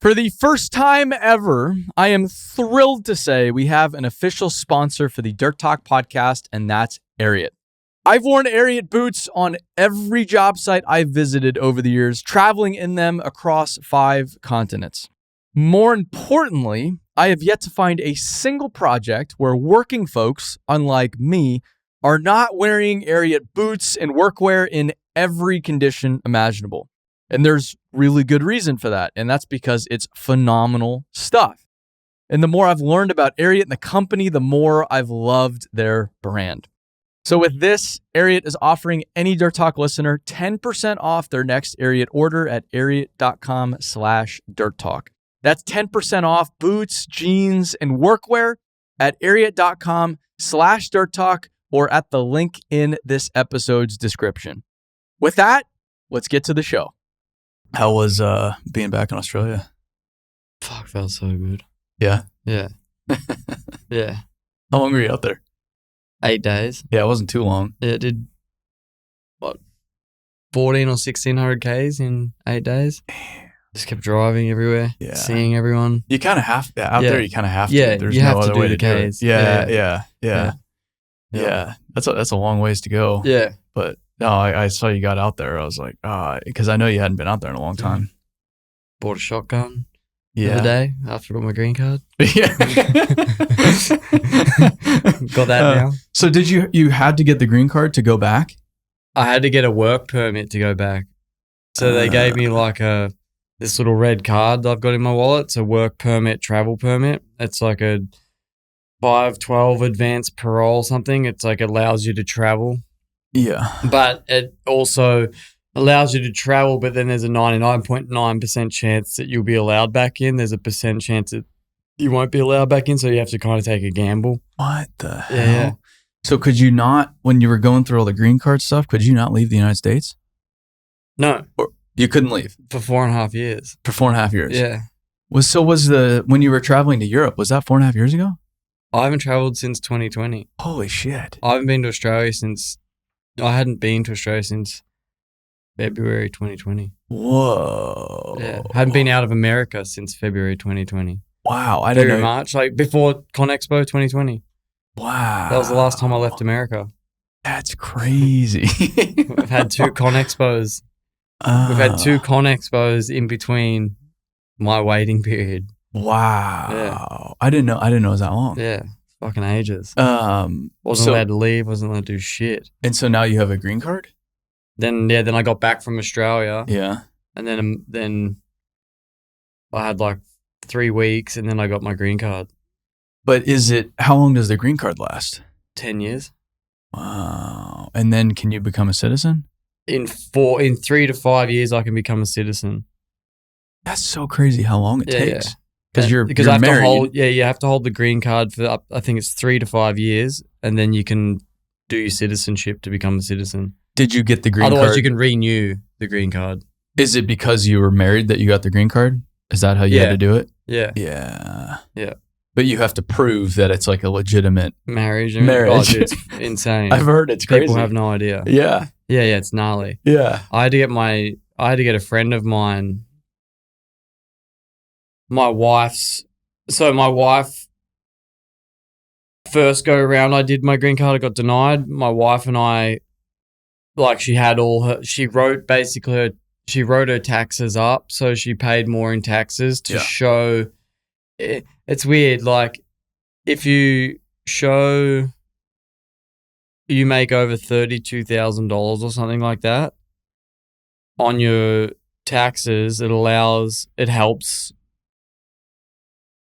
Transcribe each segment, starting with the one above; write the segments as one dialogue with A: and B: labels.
A: For the first time ever, I am thrilled to say we have an official sponsor for the Dirt Talk podcast, and that's Jarryd. I've worn Jarryd boots on every job site I've visited over the years, traveling in them across 5 continents. More importantly, I have yet to find a single project where working folks, unlike me, are not wearing Jarryd boots and workwear in every condition imaginable. And there's really good reason for that, and that's because it's phenomenal stuff. And the more I've learned about Jarryd and the company, the more I've loved their brand. So with this, Jarryd is offering any Dirt Talk listener 10% off their next Jarryd order at jarryd.com/dirttalk. That's 10% off boots, jeans, and workwear at jarryd.com/dirttalk or at the link in this episode's description. With that, let's get to the show. How was being back in Australia?
B: Fuck, felt so good.
A: Yeah?
B: Yeah. Yeah.
A: How long were you out there?
B: 8 days.
A: Yeah, it wasn't too long.
B: Yeah, it did, 14 or 1600 Ks in 8 days. Just kept driving everywhere, seeing everyone.
A: You kind of have to. Out there, you kind of have to.
B: Yeah,
A: there's
B: you
A: no
B: have
A: other
B: to do
A: way
B: the
A: to do
B: Ks.
A: it. Yeah. That's a long ways to go.
B: Yeah.
A: But no, I saw you got out there. I was like, because I know you hadn't been out there in a long time.
B: Bought a shotgun the other day after I got my green card.
A: Yeah.
B: Got that now.
A: So did you had to get the green card to go back?
B: I had to get a work permit to go back. So they gave me like this little red card that I've got in my wallet. It's a work permit, travel permit. It's like a 512 advanced parole something. It's like allows you to travel. Yeah. But it also allows you to travel, but then there's a 99.9% chance that you'll be allowed back in. There's a % chance that you won't be allowed back in, so you have to kind of take a gamble.
A: What the hell? Yeah. So could you not, when you were going through all the green card stuff, could you not leave the United States?
B: No.
A: Or you couldn't leave?
B: For 4.5 years.
A: For 4.5 years?
B: Yeah.
A: When you were traveling to Europe, was that 4.5 years ago?
B: I haven't traveled since 2020.
A: Holy shit.
B: I haven't been to Australia since... I hadn't been to Australia since February 2020.
A: Whoa.
B: Yeah. I hadn't been out of America since February 2020.
A: Wow. I didn't know.
B: March, like before Conexpo 2020.
A: Wow.
B: That was the last time I left America.
A: That's crazy.
B: We've had 2 Conexpos. We've had 2 Conexpos in between my waiting period.
A: Wow.
B: Yeah.
A: I didn't know it was that long.
B: Yeah. Fucking ages.
A: Wasn't
B: allowed to leave, wasn't allowed to do shit.
A: And so now you have a green card?
B: Then I got back from Australia.
A: Yeah.
B: And then I had like 3 weeks and then I got my green card.
A: But how long does the green card last?
B: 10 years.
A: Wow. And then can you become a citizen?
B: In 3 to 5 years I can become a citizen.
A: That's so crazy how long it takes.
B: Yeah.
A: Because you're
B: I have
A: married.
B: you have to hold the green card for I think it's 3 to 5 years, and then you can do your citizenship to become a citizen.
A: Did you get the green card?
B: Otherwise, you can renew the green card.
A: Is it because you were married that you got the green card? Is that how you had to do it?
B: Yeah.
A: Yeah.
B: Yeah.
A: But you have to prove that it's like a legitimate
B: marriage.
A: Oh,
B: it's insane.
A: I've heard it's crazy.
B: People have no idea.
A: Yeah.
B: Yeah, it's gnarly.
A: Yeah.
B: I had to get a friend of mine. My wife's first go around, I did my green card. I got denied. My wife and I, she wrote her taxes up, so she paid more in taxes to show. It's weird. Like, if you show you make over $32,000 or something like that on your taxes, it helps.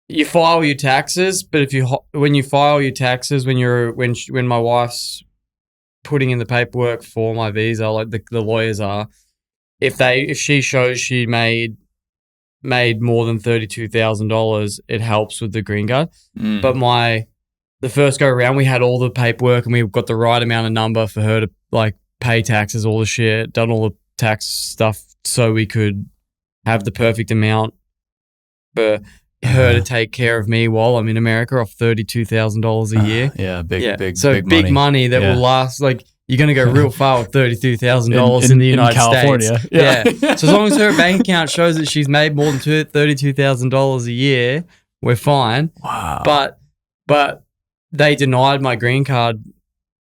B: You file your taxes, but when you file your taxes, when my wife's putting in the paperwork for my visa, like the lawyers are, if she shows she made more than $32,000, it helps with the green card. But the first go around, we had all the paperwork and we got the right amount of number for her to pay taxes, all the shit, done all the tax stuff so we could have the perfect amount for her to take care of me while I'm in America off $32,000 a year.
A: Big
B: So big money that will last. Like, you're going to go real far with $32,000 in the United
A: California.
B: States. Yeah. So as long as her bank account shows that she's made more than $32,000 a year, we're fine.
A: Wow.
B: But they denied my green card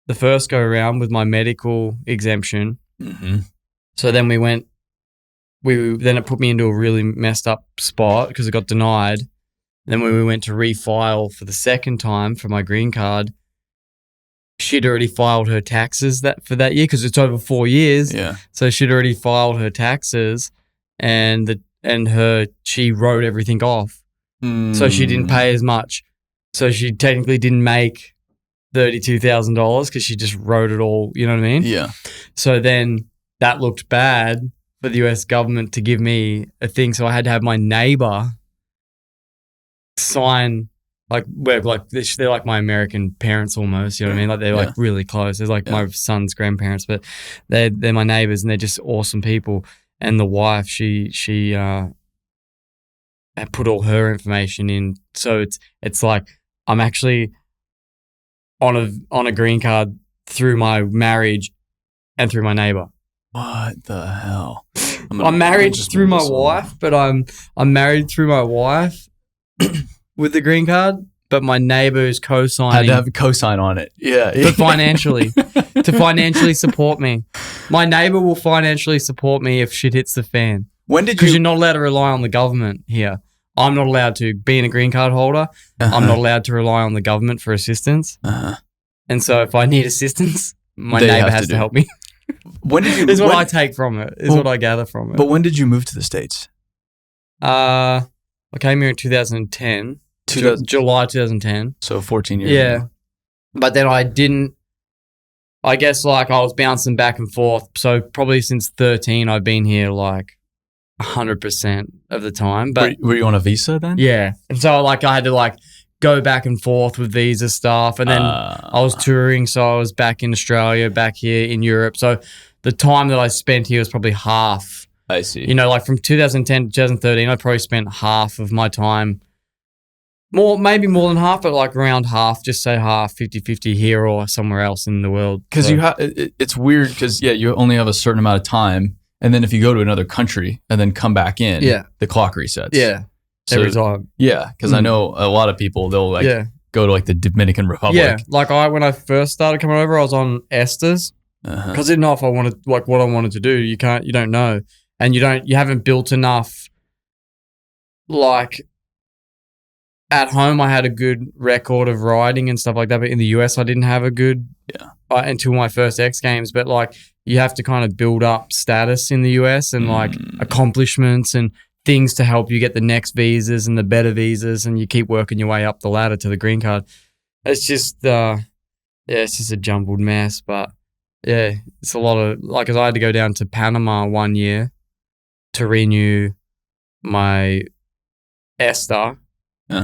B: the first go around with my medical exemption.
A: Mm-hmm.
B: So then then it put me into a really messed up spot because it got denied. Then when we went to refile for the second time for my green card, she'd already filed her taxes for that year because it's over 4 years.
A: Yeah.
B: So she'd already filed her taxes, and she wrote everything off. So she didn't pay as much. So she technically didn't make $32,000 because she just wrote it all. You know what I mean?
A: Yeah.
B: So then that looked bad for the US government to give me a thing. So I had to have my neighbor sign. Like they're like my American parents almost, you know what I mean? Like they're like really close. They're like my son's grandparents, but they're my neighbors and they're just awesome people. And the wife, she had put all her information in. So it's like I'm actually on a green card through my marriage and through my neighbor.
A: What the hell?
B: I'm married through my wife, but I'm married through my wife with the green card, but my neighbor is co-signing.
A: Had to have a co-sign on it. Yeah.
B: But financially, to financially support me. My neighbor will financially support me if shit hits the fan.
A: When did you?
B: Because you're not allowed to rely on the government here. I'm not allowed to. Being a green card holder, I'm not allowed to rely on the government for assistance. And so if I need assistance, my neighbor has to help me.
A: When did you?
B: This is what I take from it. Is what I gather from it.
A: But when did you move to the States?
B: I came here in 2010. July 2010.
A: So 14 years ago.
B: But then I guess like I was bouncing back and forth. So probably since 13, I've been here like 100% of the time. But
A: were you on a visa then?
B: Yeah. And so like I had to like go back and forth with visa stuff. And then I was touring. So I was back in Australia, back here in Europe. So the time that I spent here was probably half.
A: I see.
B: You know, like from 2010 to 2013, I probably spent half of my time. Maybe more than half, but like around half, just say half, 50-50 here or somewhere else in the world.
A: Because it's weird because, you only have a certain amount of time. And then if you go to another country and then come back in, the clock resets.
B: Yeah. So, every time.
A: Yeah. Because I know a lot of people, they'll go to like the Dominican Republic.
B: Yeah. Like when I first started coming over, I was on Esters because I didn't know if I wanted, like what I wanted to do. You don't know. And you haven't built enough, like, at home, I had a good record of riding and stuff like that, but in the US, I didn't have a good until my first X Games. But like, you have to kind of build up status in the US and like accomplishments and things to help you get the next visas and the better visas, and you keep working your way up the ladder to the green card. It's just, it's just a jumbled mess. But yeah, it's a lot of like, 'cause I had to go down to Panama 1 year to renew my ESTA.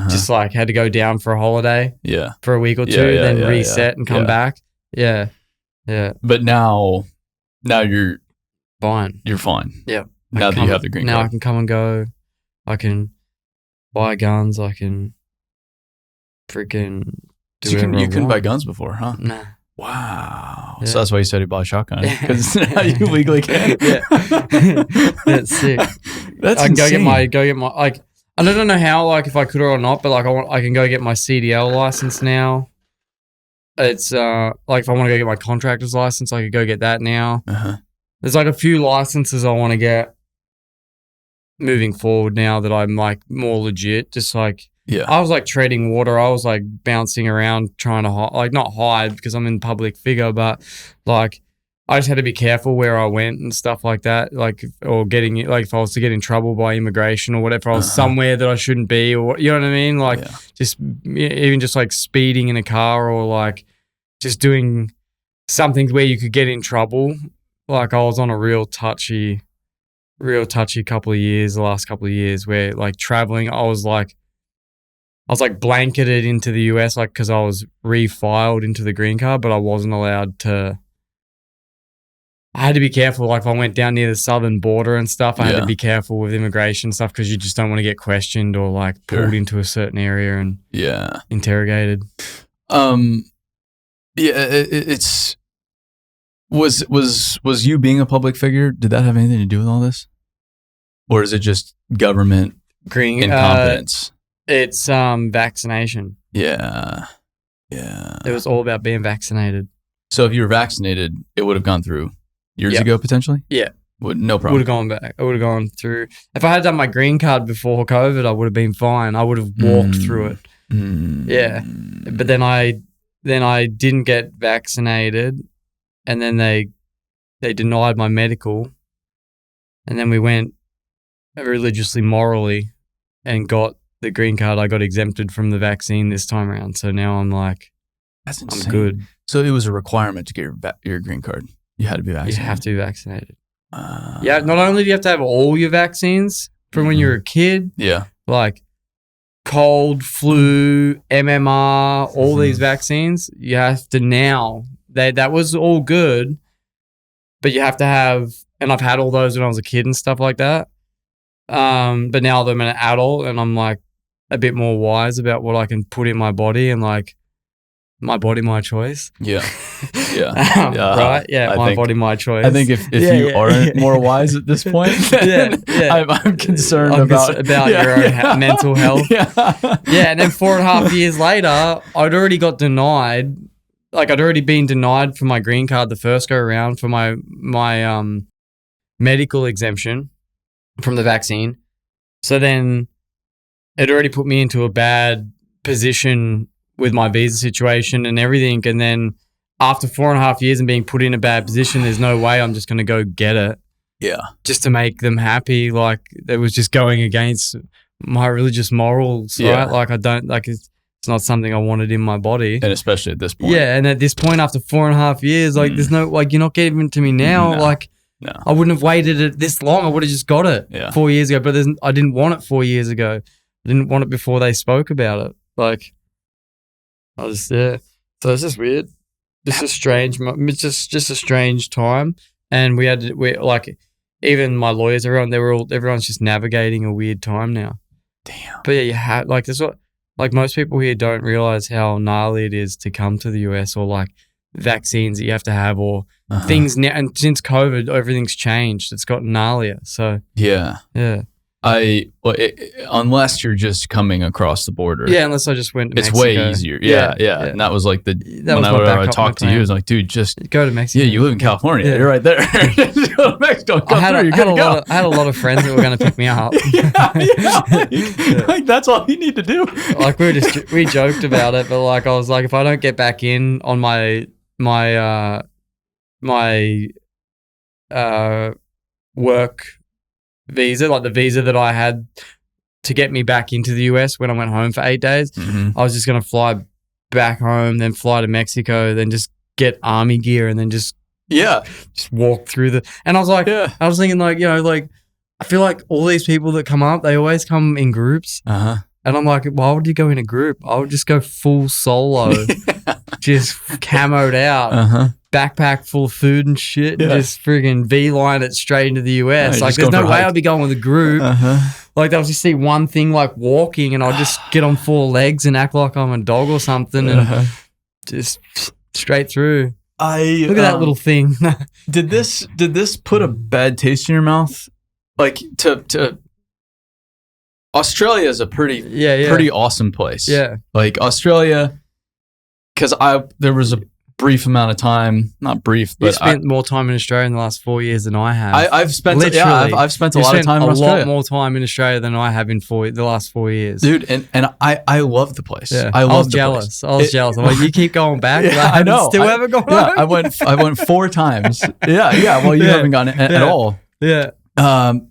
B: Just like had to go down for a holiday for a week or two, then reset and come back. Yeah.
A: But now you're
B: fine.
A: You're fine.
B: Yeah.
A: Now that you have the green card.
B: Now I can come and go. I can buy guns. I can freaking do whatever I want.
A: You couldn't buy guns before, huh?
B: Nah.
A: Wow. Yeah. So that's why you said you bought a shotgun. Because now you legally can.
B: That's sick.
A: That's
B: I can
A: insane.
B: go get my like. I don't know how, like, if I could or not, but like, I can go get my CDL license now. It's like if I want to go get my contractor's license, I could go get that now. There's like a few licenses I want to get moving forward now that I'm like more legit. Just like I was like treading water. I was like bouncing around trying to like not hide because I'm in public figure, but like I just had to be careful where I went and stuff like that, like, or getting, like, if I was to get in trouble by immigration or whatever, I was somewhere that I shouldn't be, or, you know what I mean? Like, just, even just like speeding in a car or like just doing something where you could get in trouble. Like, I was on a real touchy couple of years, the last couple of years, where like traveling, I was like blanketed into the US, like, because I was refiled into the green card, but I wasn't allowed to. I had to be careful. Like if I went down near the southern border and stuff, I had to be careful with immigration stuff because you just don't want to get questioned or like pulled into a certain area and interrogated.
A: It's Was you being a public figure, did that have anything to do with all this? Or is it just government
B: Green
A: incompetence?
B: It's vaccination.
A: Yeah.
B: It was all about being vaccinated.
A: So if you were vaccinated, it would have gone through years
B: Yep.
A: ago, potentially?
B: Yeah.
A: No problem.
B: Would have gone back. I would have gone through. If I had done my green card before COVID, I would have been fine. I would have walked through it. Yeah. But then I didn't get vaccinated, and then they denied my medical, and then we went religiously, morally, and got the green card. I got exempted from the vaccine this time around. So now I'm like,
A: That's insane.
B: I'm good.
A: So it was a requirement to get your green card. You had to be vaccinated.
B: You have to be vaccinated. Yeah. Not only do you have to have all your vaccines from when you're a kid, like cold, flu, MMR, all these vaccines, you have to now. That was all good, but you have to have, and I've had all those when I was a kid and stuff like that. But now that I'm an adult and I'm like a bit more wise about what I can put in my body and like my body, my choice.
A: Yeah.
B: Right? Yeah, my body, my choice.
A: I think if you aren't more wise at this point, I'm concerned about
B: your own mental health. Yeah, and then 4.5 years later, I'd already got denied. Like I'd already been denied for my green card the first go around for my medical exemption from the vaccine. So then it already put me into a bad position with my visa situation and everything. And then after 4.5 years and being put in a bad position, there's no way I'm just going to go get it.
A: Yeah.
B: Just to make them happy. Like it was just going against my religious morals,
A: Yeah.
B: right? Like I don't, like it's not something I wanted in my body.
A: And especially at this point.
B: Yeah. And at this point, after 4.5 years, like there's no, like you're not giving it to me now.
A: No.
B: Like I wouldn't have waited it this long. I would have just got it 4 years ago. But I didn't want it 4 years ago. I didn't want it before they spoke about it. Like, I was there. So it's just weird. It's just strange. It's just a strange time. And we like, even my lawyers, everyone's just navigating a weird time now.
A: Damn.
B: But yeah, you have, like, there's what, like, most people here don't realize how gnarly it is to come to the US, or like vaccines that you have to have, or things now. And since COVID, everything's changed. It's gotten gnarlier. So
A: yeah. Unless you're just coming across the border.
B: Yeah, unless I just went to Mexico.
A: It's way easier. Yeah. And that was like whenever I talked to you, it was like, dude, just
B: go to Mexico.
A: Yeah, you live in California. Yeah. You're right there. Just go to Mexico.
B: I had a lot of friends that were going to pick me up.
A: Like that's all you need to do.
B: Like we joked about it, but like I was like, if I don't get back in on my work visa, like the visa that I had to get me back into the US when I went home for 8 days, I was just going to fly back home, then fly to Mexico, then just get army gear, and then just walk through and I was like, I was thinking like, you know, like I feel like all these people that come up, they always come in groups. And I'm like, why would you go in a group? I would just go full solo, just camoed out, backpack full of food and shit, and just friggin' V-line it straight into the US. Like, there's no way I'd be going with a group. Like, they'll just see one thing, like walking, and I'll just get on 4 legs and act like I'm a dog or something, and just straight through. Look at that little thing.
A: Did this put a bad taste in your mouth? Like, to Australia is a pretty awesome place. Yeah. Like Australia, because there was a brief amount of time, not brief, but
B: you spent more time in Australia in the last 4 years than I have.
A: I've spent a lot of time in Australia.
B: A lot more time in Australia than I have in the last 4 years.
A: Dude, and I love the place.
B: Yeah. I was jealous. I'm like, you keep going back.
A: Yeah, I know.
B: Still haven't gone home?
A: I went 4 times. Yeah. Well, you haven't gone at all.
B: Yeah.
A: I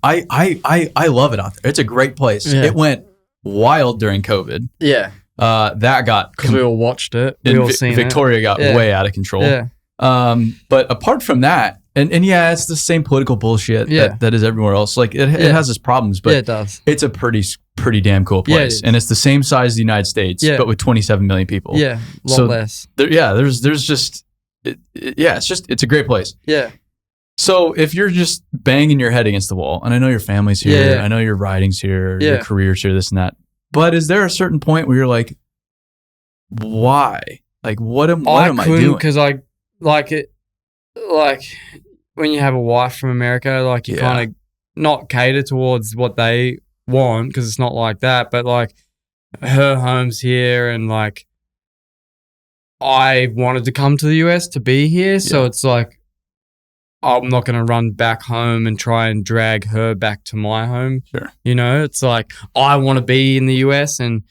A: love it out there. It's a great place. Yeah. It went wild during COVID.
B: Yeah.
A: That got
B: because we all watched it. We all seen
A: Victoria got way out of control. Yeah. But apart from that, and it's the same political bullshit that is everywhere else. Like it has its problems, but
B: it does.
A: It's a pretty damn cool place, and it's the same size as the United States, but with 27 million people.
B: Yeah, a lot less.
A: There's just it's a great place.
B: Yeah.
A: So if you're just banging your head against the wall, and I know your family's here, I know your writing's here, your career's here, this and that, but is there a certain point where you're like, why? Like, what am I doing?
B: Because I like it. like when you have a wife from America, like you kind of not cater towards what they want because it's not like that, but like her home's here and like I wanted to come to the US to be here. So it's like, I'm not going to run back home and try and drag her back to my home.
A: Sure.
B: You know, it's like, I want to be in the US and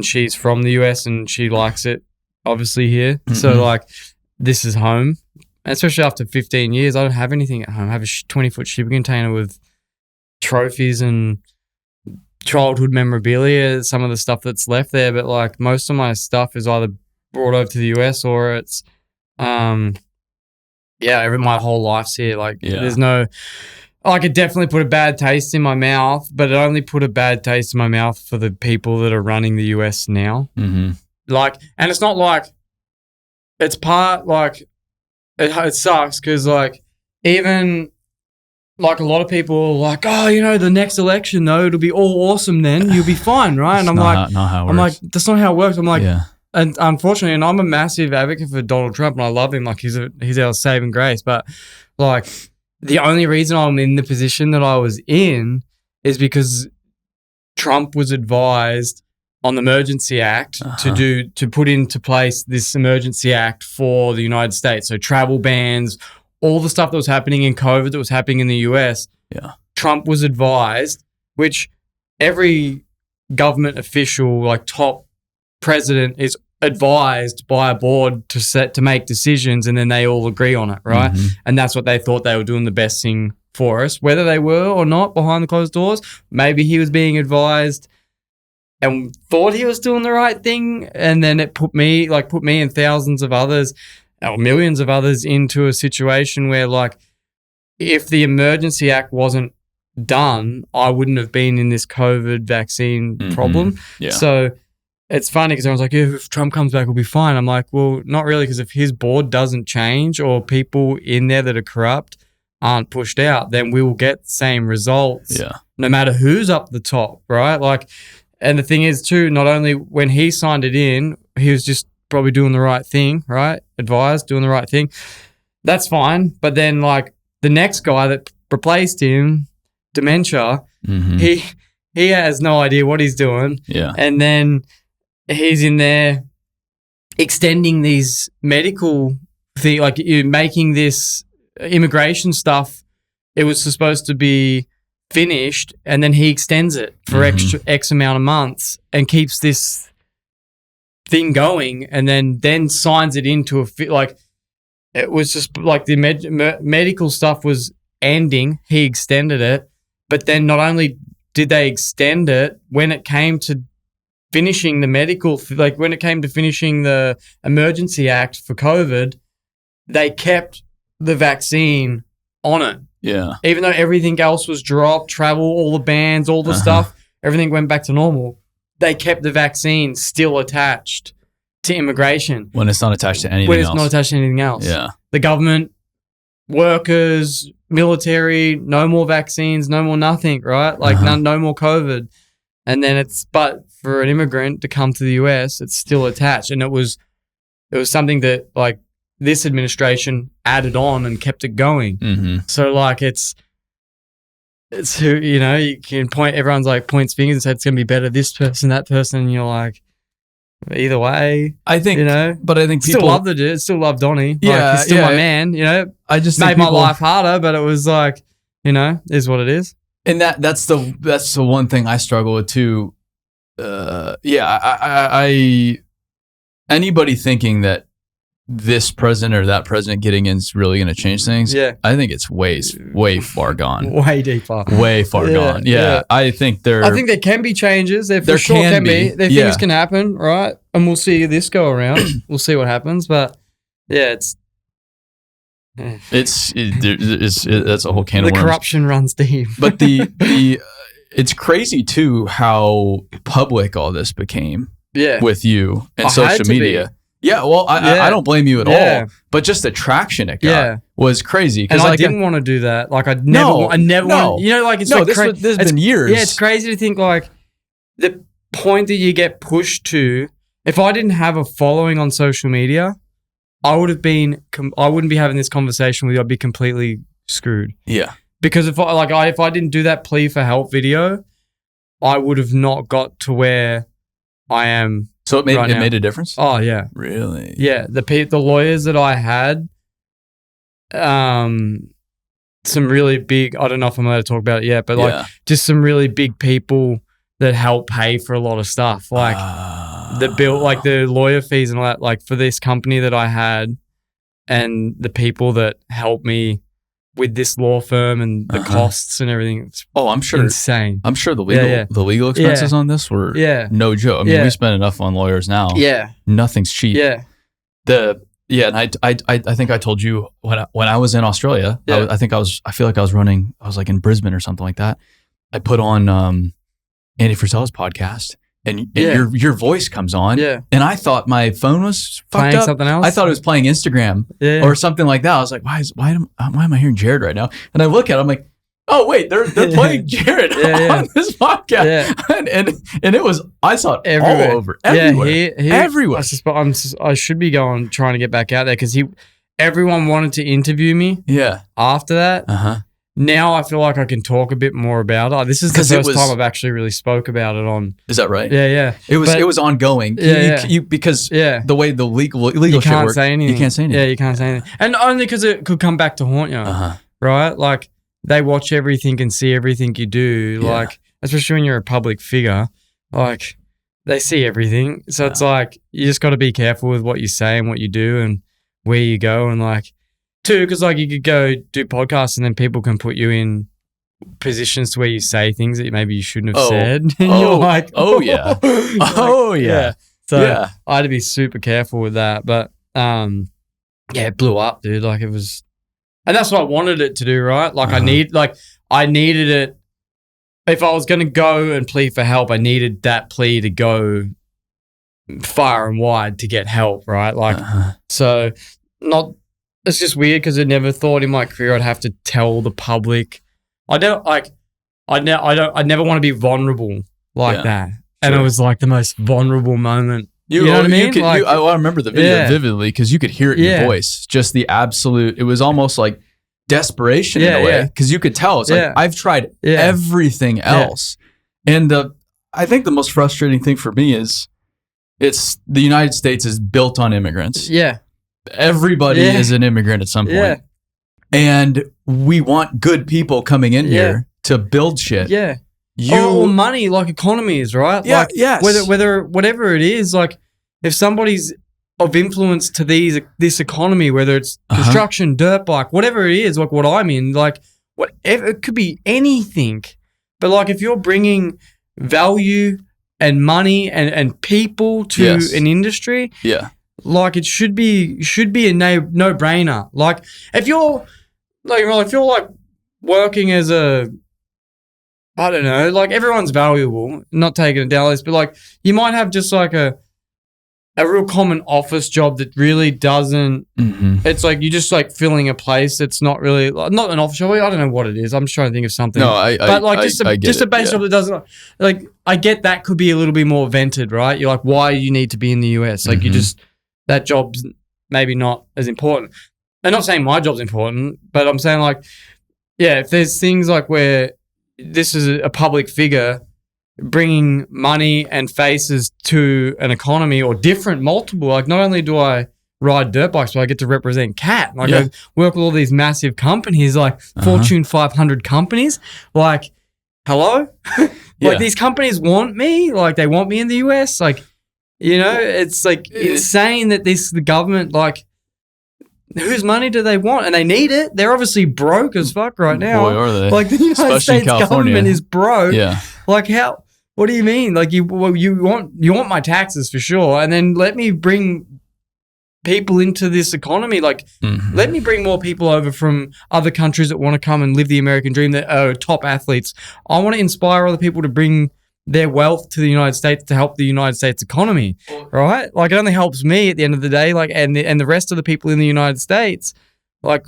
B: she's from the US and she likes it obviously here. Mm-hmm. So like, this is home. And especially after 15 years, I don't have anything at home. I have a 20-foot shipping container with trophies and childhood memorabilia, some of the stuff that's left there. But like most of my stuff is either brought over to the US or it's, my whole life's here. Like there's no, I could definitely put a bad taste in my mouth, but it only put a bad taste in my mouth for the people that are running the US now.
A: Mm-hmm.
B: Like, and it's not like, it's part like, it sucks because like even like a lot of people are like, oh, you know, the next election though, it'll be all awesome then. You'll be fine, right? And I'm like, that's not how it works. I'm like, and unfortunately, and I'm a massive advocate for Donald Trump and I love him. Like he's our saving grace. But like the only reason I'm in the position that I was in is because Trump was advised on the Emergency Act to put into place this Emergency Act for the United States. So travel bans, all the stuff that was happening in COVID that was happening in the US.
A: Yeah.
B: Trump was advised, which every government official, like top president, is advised by a board to make decisions and then they all agree on it, right? Mm-hmm. And that's what they thought they were doing the best thing for us. Whether they were or not behind the closed doors, maybe he was being advised and thought he was doing the right thing, and then it put me and thousands of others or millions of others into a situation where like if the Emergency Act wasn't done, I wouldn't have been in this COVID vaccine problem.
A: Yeah.
B: So it's funny because everyone's like, if Trump comes back, we'll be fine. I'm like, well, not really, because if his board doesn't change or people in there that are corrupt aren't pushed out, then we will get the same results no matter who's up the top, right? Like, and the thing is too, not only when he signed it in, he was just probably doing the right thing, right? Advised, doing the right thing. That's fine. But then like the next guy that replaced him, dementia, he has no idea what he's doing.
A: Yeah.
B: And then he's in there extending these medical thing, like making this immigration stuff. It was supposed to be finished, and then he extends it for X amount of months and keeps this thing going, and then signs it into like it was just like the medical stuff was ending. He extended it, but then not only did they extend it, when it came to finishing the medical, like when it came to finishing the Emergency Act for COVID, they kept the vaccine on it.
A: Yeah.
B: Even though everything else was dropped, travel, all the bans, all the stuff, everything went back to normal. They kept the vaccine still attached to immigration.
A: When it's not attached to anything else.
B: When it's not attached to anything else.
A: Yeah.
B: The government, workers, military, no more vaccines, no more nothing, right? Like no more COVID. And then but for an immigrant to come to the US, it's still attached. And it was something that like this administration added on and kept it going. So like it's who, you know, you can point, everyone's like points fingers and said it's going to be better this person, that person. And you're like, either way,
A: I think,
B: you know,
A: but I think people
B: still love the dude, still love Donnie.
A: Yeah.
B: Like, he's still my man, you know,
A: I just
B: made my life harder, but it was like, you know, is what it is.
A: And that's the one thing I struggle with too. I anybody thinking that this president or that president getting in is really going to change things.
B: Yeah.
A: I think it's way far gone.
B: Way deeper.
A: Way far gone. Yeah. I think there
B: can be changes. There for sure can be. Things can happen, right? And we'll see this go around. We'll see what happens. But yeah,
A: that's a whole can of worms.
B: The corruption runs deep.
A: But it's crazy too how public all this became.
B: Yeah.
A: With you and social media. Yeah, well, I don't blame you at all, but just the traction it got was crazy.
B: And I didn't want to do that. Like I never want, you know, like it's
A: no, this has been years.
B: Yeah, it's crazy to think like the point that you get pushed to. If I didn't have a following on social media, I wouldn't be having this conversation with you. I'd be completely screwed.
A: Yeah.
B: Because if I didn't do that plea for help video, I would have not got to where I am.
A: So it made
B: right now.
A: made a difference?
B: Oh yeah.
A: Really?
B: Yeah. The lawyers that I had, some really big, I don't know if I'm allowed to talk about it yet, but like just some really big people that help pay for a lot of stuff. Like the bill, like the lawyer fees and all that, like for this company that I had and the people that helped me with this law firm and the costs and everything. It's
A: I'm sure.
B: Insane.
A: I'm sure the legal expenses on this were no joke. I mean, we spend enough on lawyers now.
B: Yeah.
A: Nothing's cheap.
B: Yeah.
A: And I think I told you when I was in Australia, I feel like I was like in Brisbane or something like that. I put on Andy Frisella's podcast and your voice comes on. Yeah. And I thought my phone was fucked up.
B: Something else?
A: I thought it was playing Instagram or something like that. I was like, why am I hearing Jarryd right now? And I look at it, I'm like, oh wait, they're playing Jarryd on this podcast. Yeah. And it was, I saw it everywhere. All over, everywhere. Everywhere.
B: I should be trying to get back out there because everyone wanted to interview me. Yeah. After that. Now I feel like I can talk a bit more about it. This is the first time I've actually really spoke about it on.
A: Is that right?
B: Yeah.
A: It was ongoing. Because the way the legal shit works, you can't say anything.
B: Yeah, you can't say anything. And only because it could come back to haunt you. Right? Like they watch everything and see everything you do. Yeah. Like, especially when you're a public figure, like they see everything. So it's like you just got to be careful with what you say and what you do and where you go and like. Too, because like you could go do podcasts and then people can put you in positions to where you say things that maybe you shouldn't have said. And you're like,
A: yeah.
B: So I had to be super careful with that. But it blew up, dude. Like it was, and that's what I wanted it to do, right? Like I needed it. If I was going to go and plead for help, I needed that plea to go far and wide to get help, right? Like, so not. It's just weird because I never thought in my career I'd have to tell the public. I never want to be vulnerable like that. And it was like the most vulnerable moment. You know what I mean?
A: I remember the video vividly because you could hear it in your voice. Just the absolute, it was almost like desperation in a way because you could tell. It's like, I've tried everything else. And I think the most frustrating thing for me is the United States is built on immigrants. Yeah. Everybody is an immigrant at some point. Yeah. And we want good people coming in here to build shit. Yeah.
B: Money, like economies, right?
A: Yeah,
B: like, yes. Whether whatever it is, like if somebody's of influence to this economy, whether it's construction, dirt bike, whatever it is, like what I'm in, like whatever, it could be anything. But like if you're bringing value and money and people to an industry, like it should be a no brainer. Like if you're like working as a, I don't know, like everyone's valuable, not taking it down, but like you might have just like a real common office job that really doesn't, it's like you're just like filling a place that's not really, not an office job. I don't know what it is. I'm just trying to think of something.
A: No, just
B: a base job that doesn't, like I get that could be a little bit more vented, right? You're like, why you need to be in the US? Like you just, that job's maybe not as important. I'm not saying my job's important, but I'm saying like, if there's things like where this is a public figure bringing money and faces to an economy or multiple, like not only do I ride dirt bikes, but I get to represent CAT. Like I work with all these massive companies, like Fortune 500 companies. Like, hello? Like these companies want me, like they want me in the US. Like, you know, it's like insane that the government, like, whose money do they want? And they need it. They're obviously broke as fuck right now.
A: Boy, are they.
B: Like the United States government is broke. Yeah. Like how, what do you mean? Like you want my taxes for sure. And then let me bring people into this economy. Like let me bring more people over from other countries that want to come and live the American dream, that are top athletes. I want to inspire other people to bring their wealth to the United States to help the United States economy, right? Like it only helps me at the end of the day, like and the rest of the people in the United States. Like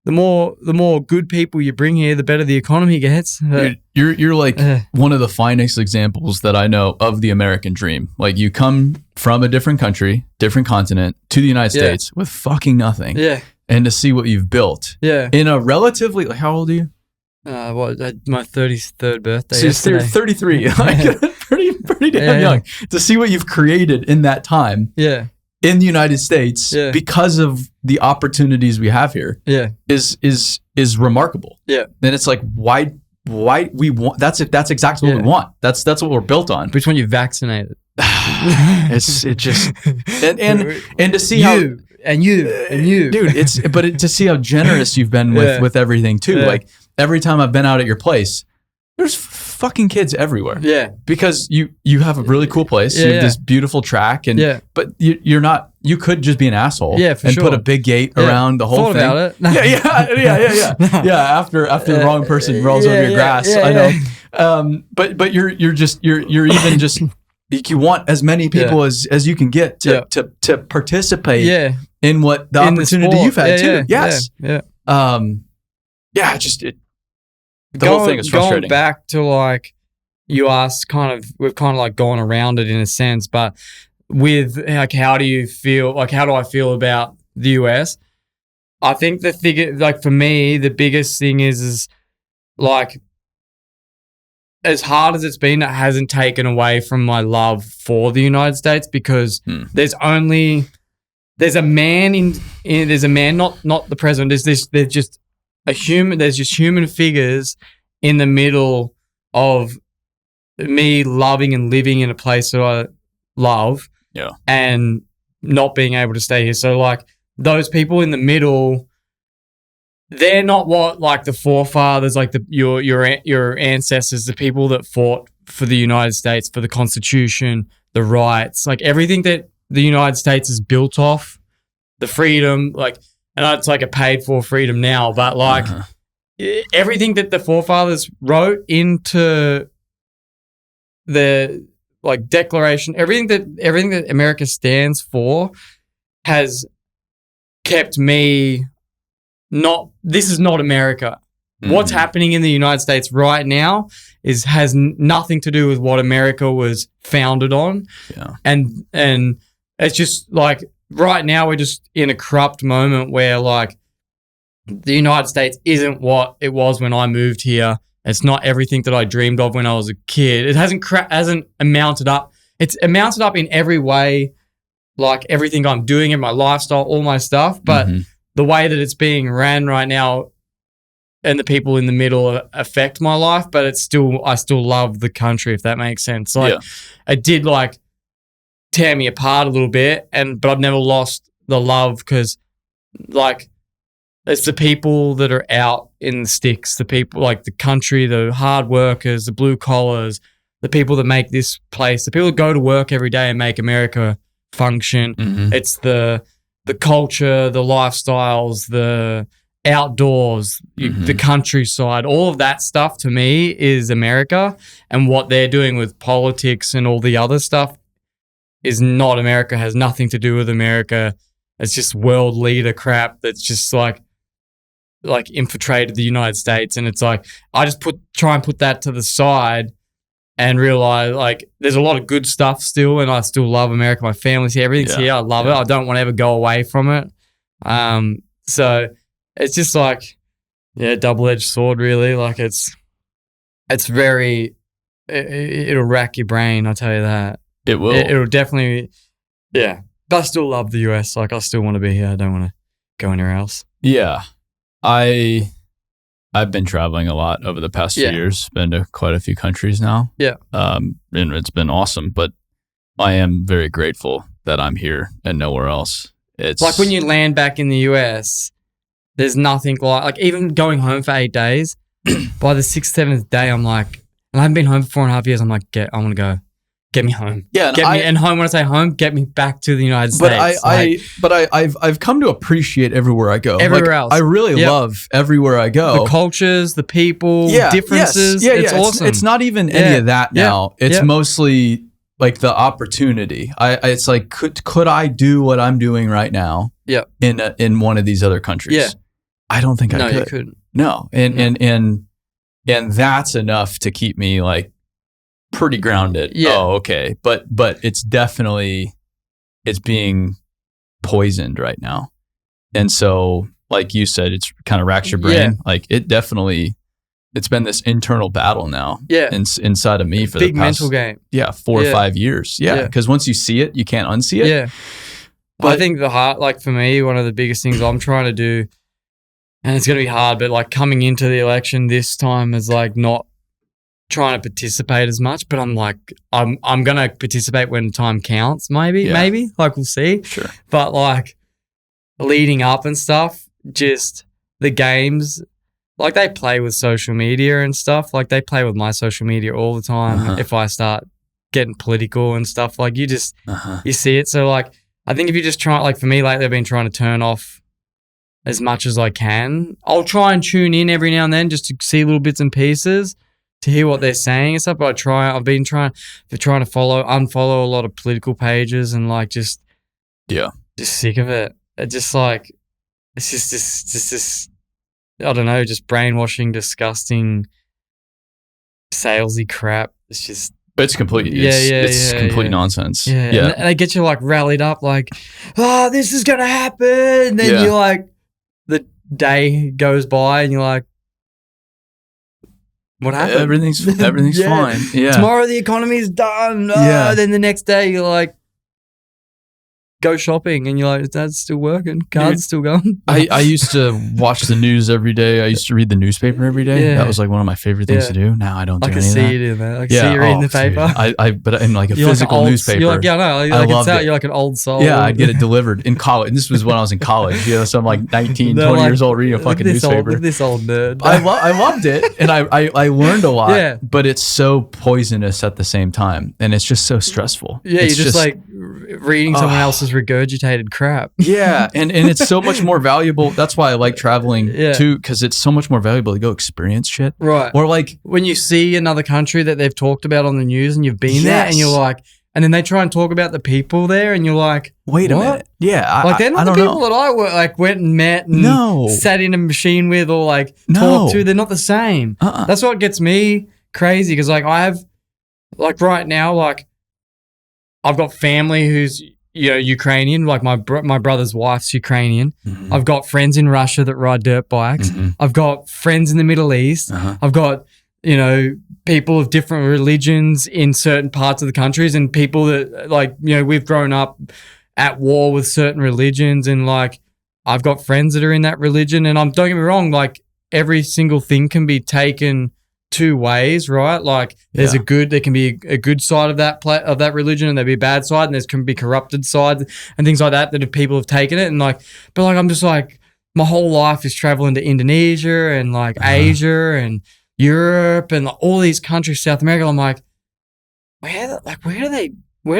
B: the more good people you bring here, the better the economy gets.
A: Dude, you're like one of the finest examples that I know of the American dream. Like you come from a different country, different continent to the United States with fucking nothing.
B: Yeah.
A: And to see what you've built.
B: Yeah.
A: In a relatively, like, how old are you?
B: My 33rd birthday.
A: So
B: yesterday.
A: 33. Like, pretty damn young. To see what you've created in that time.
B: Yeah.
A: In the United States, because of the opportunities we have here, is remarkable. Yeah. And it's like, why we want, that's exactly what we want. That's what we're built on.
B: Which one you vaccinated?
A: And to see
B: you and you,
A: dude, to see how generous you've been with everything too. Yeah. Like every time I've been out at your place, there's fucking kids everywhere. Yeah. Because you have a really cool place. You have this beautiful track but you're not, you could just be an asshole and put a big gate around the whole thing.
B: About it.
A: Yeah. After the wrong person rolls over your grass. I know. But you're even just, you want as many people as you can get to participate in what the opportunity you've had too. Yes. Yeah. The whole thing is frustrating.
B: Going back to like you asked, we've kind of like gone around it in a sense, but with like how do you feel? Like how do I feel about the US? I think the thing, like for me, the biggest thing is like as hard as it's been, it hasn't taken away from my love for the United States because there's a man not the president. There's just human figures in the middle of me loving and living in a place that I love and not being able to stay here. So like those people in the middle, they're not what like the forefathers, like your ancestors, the people that fought for the United States, for the Constitution, the rights, like everything that the United States is built off, the freedom, like, and it's like a paid for freedom now, but like everything that the forefathers wrote into the like declaration, everything that America stands for has kept me this is not America. What's happening in the United States right now has nothing to do with what America was founded on. Yeah. And it's just like right now we're just in a corrupt moment where like the United States isn't what it was when I moved here. It's not everything that I dreamed of when I was a kid. It hasn't amounted up. It's amounted up in every way, like everything I'm doing in my lifestyle, all my stuff. But the way that it's being ran right now and the people in the middle affect my life, but I still love the country, if that makes sense. Like it did like tear me apart a little bit, but I've never lost the love because like it's the people that are out in the sticks, the people like the country, the hard workers, the blue collars, the people that make this place, the people that go to work every day and make America function. It's the culture, the lifestyles, the outdoors, the countryside, all of that stuff to me is America, and what they're doing with politics and all the other stuff is not America, has nothing to do with America. It's just world leader crap that's just like infiltrated the United States. And it's like, I just try and put that to the side and realize like there's a lot of good stuff still, and I still love America. My family's here, everything's here. I love it. I don't want to ever go away from it. So it's just like, double-edged sword really. Like it's very, it'll rack your brain. I'll tell you that.
A: It will.
B: It'll definitely, but I still love the US. Like I still want to be here. I don't want to go anywhere else.
A: Yeah. I've been traveling a lot over the past few years, been to quite a few countries now. Yeah. And it's been awesome, but I am very grateful that I'm here and nowhere else. It's
B: like when you land back in the US, there's nothing like even going home for 8 days, by the 6th, 7th day, I'm like, and I haven't been home for 4.5 years. I'm like, I want to go. Get me home. Yeah, and home. When I say home, get me back to the United States.
A: I've come to appreciate everywhere I go.
B: Everywhere else,
A: I really love everywhere I go.
B: The cultures, the people, differences. It's awesome.
A: It's not even any of that now. It's mostly like the opportunity. It's like could I do what I'm doing right now? Yeah. In one of these other countries. Yeah. I don't think I could.
B: No, you couldn't.
A: No. And that's enough to keep me like pretty grounded.
B: Yeah.
A: Oh, okay. But it's definitely, it's being poisoned right now. And so, like you said, it's kind of racks your brain.
B: Yeah.
A: Like it's been this internal battle now.
B: Yeah.
A: Inside of me for
B: big
A: the past,
B: mental game.
A: Yeah, 4 or 5 years. Yeah. Because once you see it, you can't unsee it.
B: Yeah. But I think like for me, one of the biggest things I'm trying to do, and it's going to be hard, but like coming into the election this time is like not trying to participate as much, but I'm like, I'm going to participate when time counts, maybe, like we'll see.
A: Sure.
B: But like leading up and stuff, just the games, like they play with social media and stuff. Like they play with my social media all the time. If I start getting political and stuff, like you just, you see it. So like, I think if you just try, like for me lately, I've been trying to turn off as much as I can. I'll try and tune in every now and then just to see little bits and pieces to hear what they're saying and stuff. But I've been trying to unfollow a lot of political pages and like just sick of it. It just like, it's just I don't know, just brainwashing, disgusting, salesy crap. It's
A: complete. It's complete nonsense.
B: Yeah. And they get you like rallied up, like, oh, this is gonna happen. And then you're like, the day goes by, and you're like, what happened?
A: Everything's fine. Yeah.
B: Tomorrow the economy's done. Then the next day you're like, go shopping, and you're like, that's still working. Card's still going.
A: I used to watch the news every day. I used to read the newspaper every day.
B: Yeah.
A: That was like one of my favorite things to do. Now I don't do any of that.
B: I can see it in there. I can see you reading the paper.
A: But in like a physical newspaper.
B: You're like, I can tell you're like an old soul.
A: Yeah, I'd get it delivered in college. And this was when I was in college. So I'm like 19, 20 years old reading a fucking newspaper.
B: Look at this old nerd.
A: I loved it, and I learned a lot.
B: Yeah.
A: But it's so poisonous at the same time, and it's just so stressful.
B: Yeah,
A: it's
B: you're just like reading someone else's regurgitated crap.
A: Yeah, and it's so much more valuable. That's why I like traveling too, because it's so much more valuable to go experience shit.
B: Right.
A: Or like
B: when you see another country that they've talked about on the news and you've been there, and you're like, and then they try and talk about the people there, and you're like,
A: wait a minute. Yeah.
B: Like they're not the people that I went and met and sat in a machine with or like talked to. They're not the same. That's what gets me crazy, because like I have, like right now, like I've got family who's, you know, Ukrainian, like my brother's wife's Ukrainian. Mm-hmm. I've got friends in Russia that ride dirt bikes. Mm-hmm. I've got friends in the Middle East. I've got, you know, people of different religions in certain parts of the countries, and people that, like, you know, we've grown up at war with certain religions, and like I've got friends that are in that religion, and don't get me wrong, like every single thing can be taken two ways, right? Like there can be a good side of that religion, and there'll be a bad side, and there can be corrupted sides and things like that people have taken it. And like, but like I'm just like, my whole life is traveling to Indonesia and like Asia and Europe and like, all these countries, South America. I'm like, where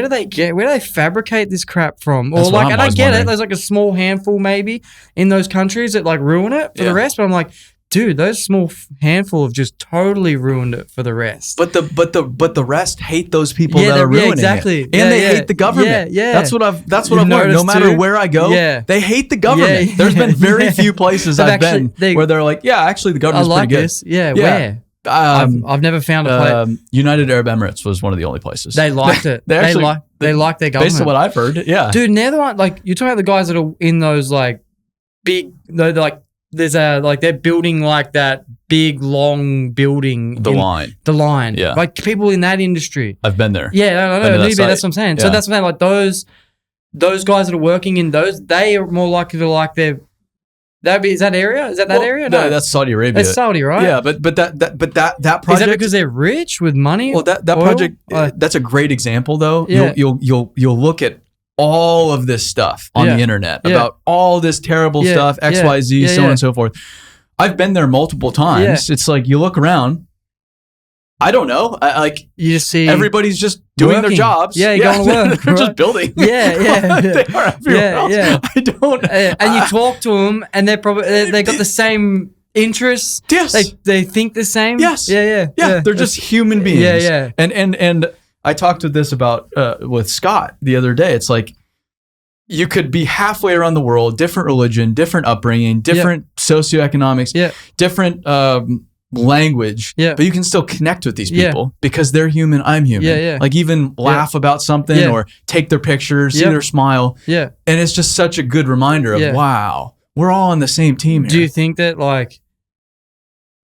B: do they fabricate this crap from? Or like, and I get it, there's like a small handful maybe in those countries that like ruin it for the rest, but I'm like, dude, those small handful have just totally ruined it for the rest.
A: But the rest hate those people that are ruining it, and they hate the government. Yeah, that's what I've learned. No matter where I go, they hate the government. There's been very few places I've been where they're like, yeah, actually the government's
B: like
A: pretty good.
B: This. Yeah, where? I've never found a place.
A: United Arab Emirates was one of the only places.
B: They liked it. they like their government.
A: Based on what I've heard, yeah.
B: Dude, and they're the one, like, you're talking about the guys that are in those like big, like, there's they're building like that big long building. The line.
A: Yeah.
B: Like people in that industry.
A: I've been there.
B: Yeah, I know. That's what I'm saying. Yeah. So that's what I'm saying. Like those guys that are working in those, they are more likely to like their. Is that area? Is that area?
A: No, that's Saudi Arabia.
B: That's Saudi, right?
A: Yeah, but that project.
B: Is that because they're rich with money?
A: Well, that project. That's a great example, though. Yeah. You'll look at all of this stuff on the internet about all this terrible stuff, XYZ, so on and so forth. I've been there multiple times. It's like you look around. I don't know. You just see everybody's just doing their jobs.
B: Yeah, going to work.
A: They're just building.
B: Yeah.
A: They are everywhere else. I don't.
B: And you talk to them, and they're probably they got the same interests.
A: Yes.
B: They think the same.
A: Yes.
B: Yeah.
A: They're just human beings.
B: Yeah.
A: And I talked to this about with Scott the other day. It's like you could be halfway around the world, different religion, different upbringing, different socioeconomics, different language, but you can still connect with these people because they're human, I'm human. Like even laugh about something or take their picture, see their smile. And it's just such a good reminder of, wow, we're all on the same team here.
B: Do you think that like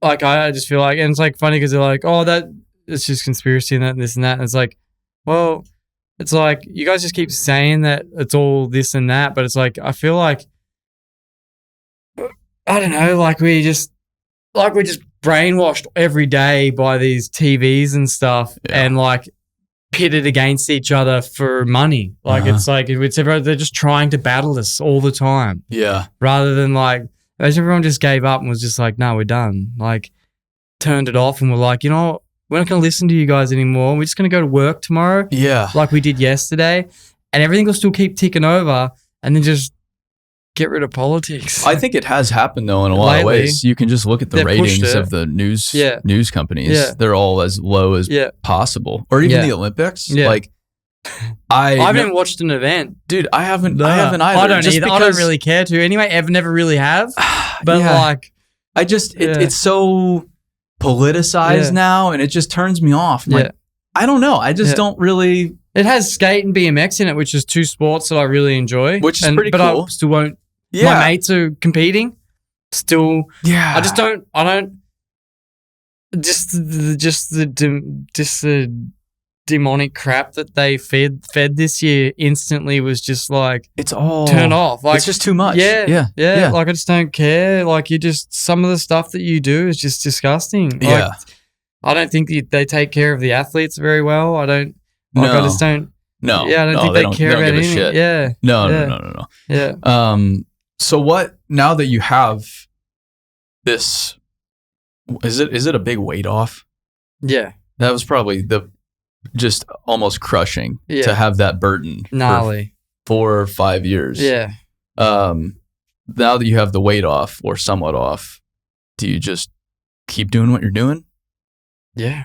B: I just feel like, and it's like funny because they're like, oh, that it's just conspiracy and that and this and that. And it's like, well, it's like you guys just keep saying that it's all this and that, but it's like, I feel like, I don't know, like we're just brainwashed every day by these TVs and stuff and like pitted against each other for money. Like it's like, they're just trying to battle us all the time.
A: Yeah.
B: Rather than like, as everyone just gave up and was just like, no, we're done. Like turned it off and we're like, you know what? We're not going to listen to you guys anymore. We're just going to go to work tomorrow. Yeah. Like we did yesterday. And everything will still keep ticking over and then just get rid of politics.
A: I think it has happened though in a lot of ways. You can just look at the ratings of the news companies. They're all as low as possible. Or even the Olympics. Like
B: I haven't even watched an event.
A: Dude, I haven't either.
B: I don't either. I don't really care to anyway. I've never really have. But like
A: I just it's so politicized now and it just turns me off. I'm like, I don't know. I just don't really.
B: It has skate and BMX in it, which is two sports that I really enjoy.
A: Which is pretty cool.
B: But I still won't. My mates are competing. Still. Yeah. I don't. Just the demonic crap that they fed this year instantly was just like
A: it's all
B: turn off. Like
A: it's just too much.
B: Yeah. Like I just don't care. Like you just some of the stuff that you do is just disgusting. Like, I don't think they take care of the athletes very well. I don't. Like, I just don't.
A: No.
B: Yeah, I don't think they care about anything.
A: Shit.
B: Yeah.
A: No.
B: Yeah.
A: So what? Now that you have this, is it a big weight off?
B: Yeah.
A: That was probably just almost crushing to have that burden.
B: Gnarly.
A: For 4 or 5 years. Yeah. Now that you have the weight off or somewhat off, do you just keep doing what you're doing?
B: Yeah.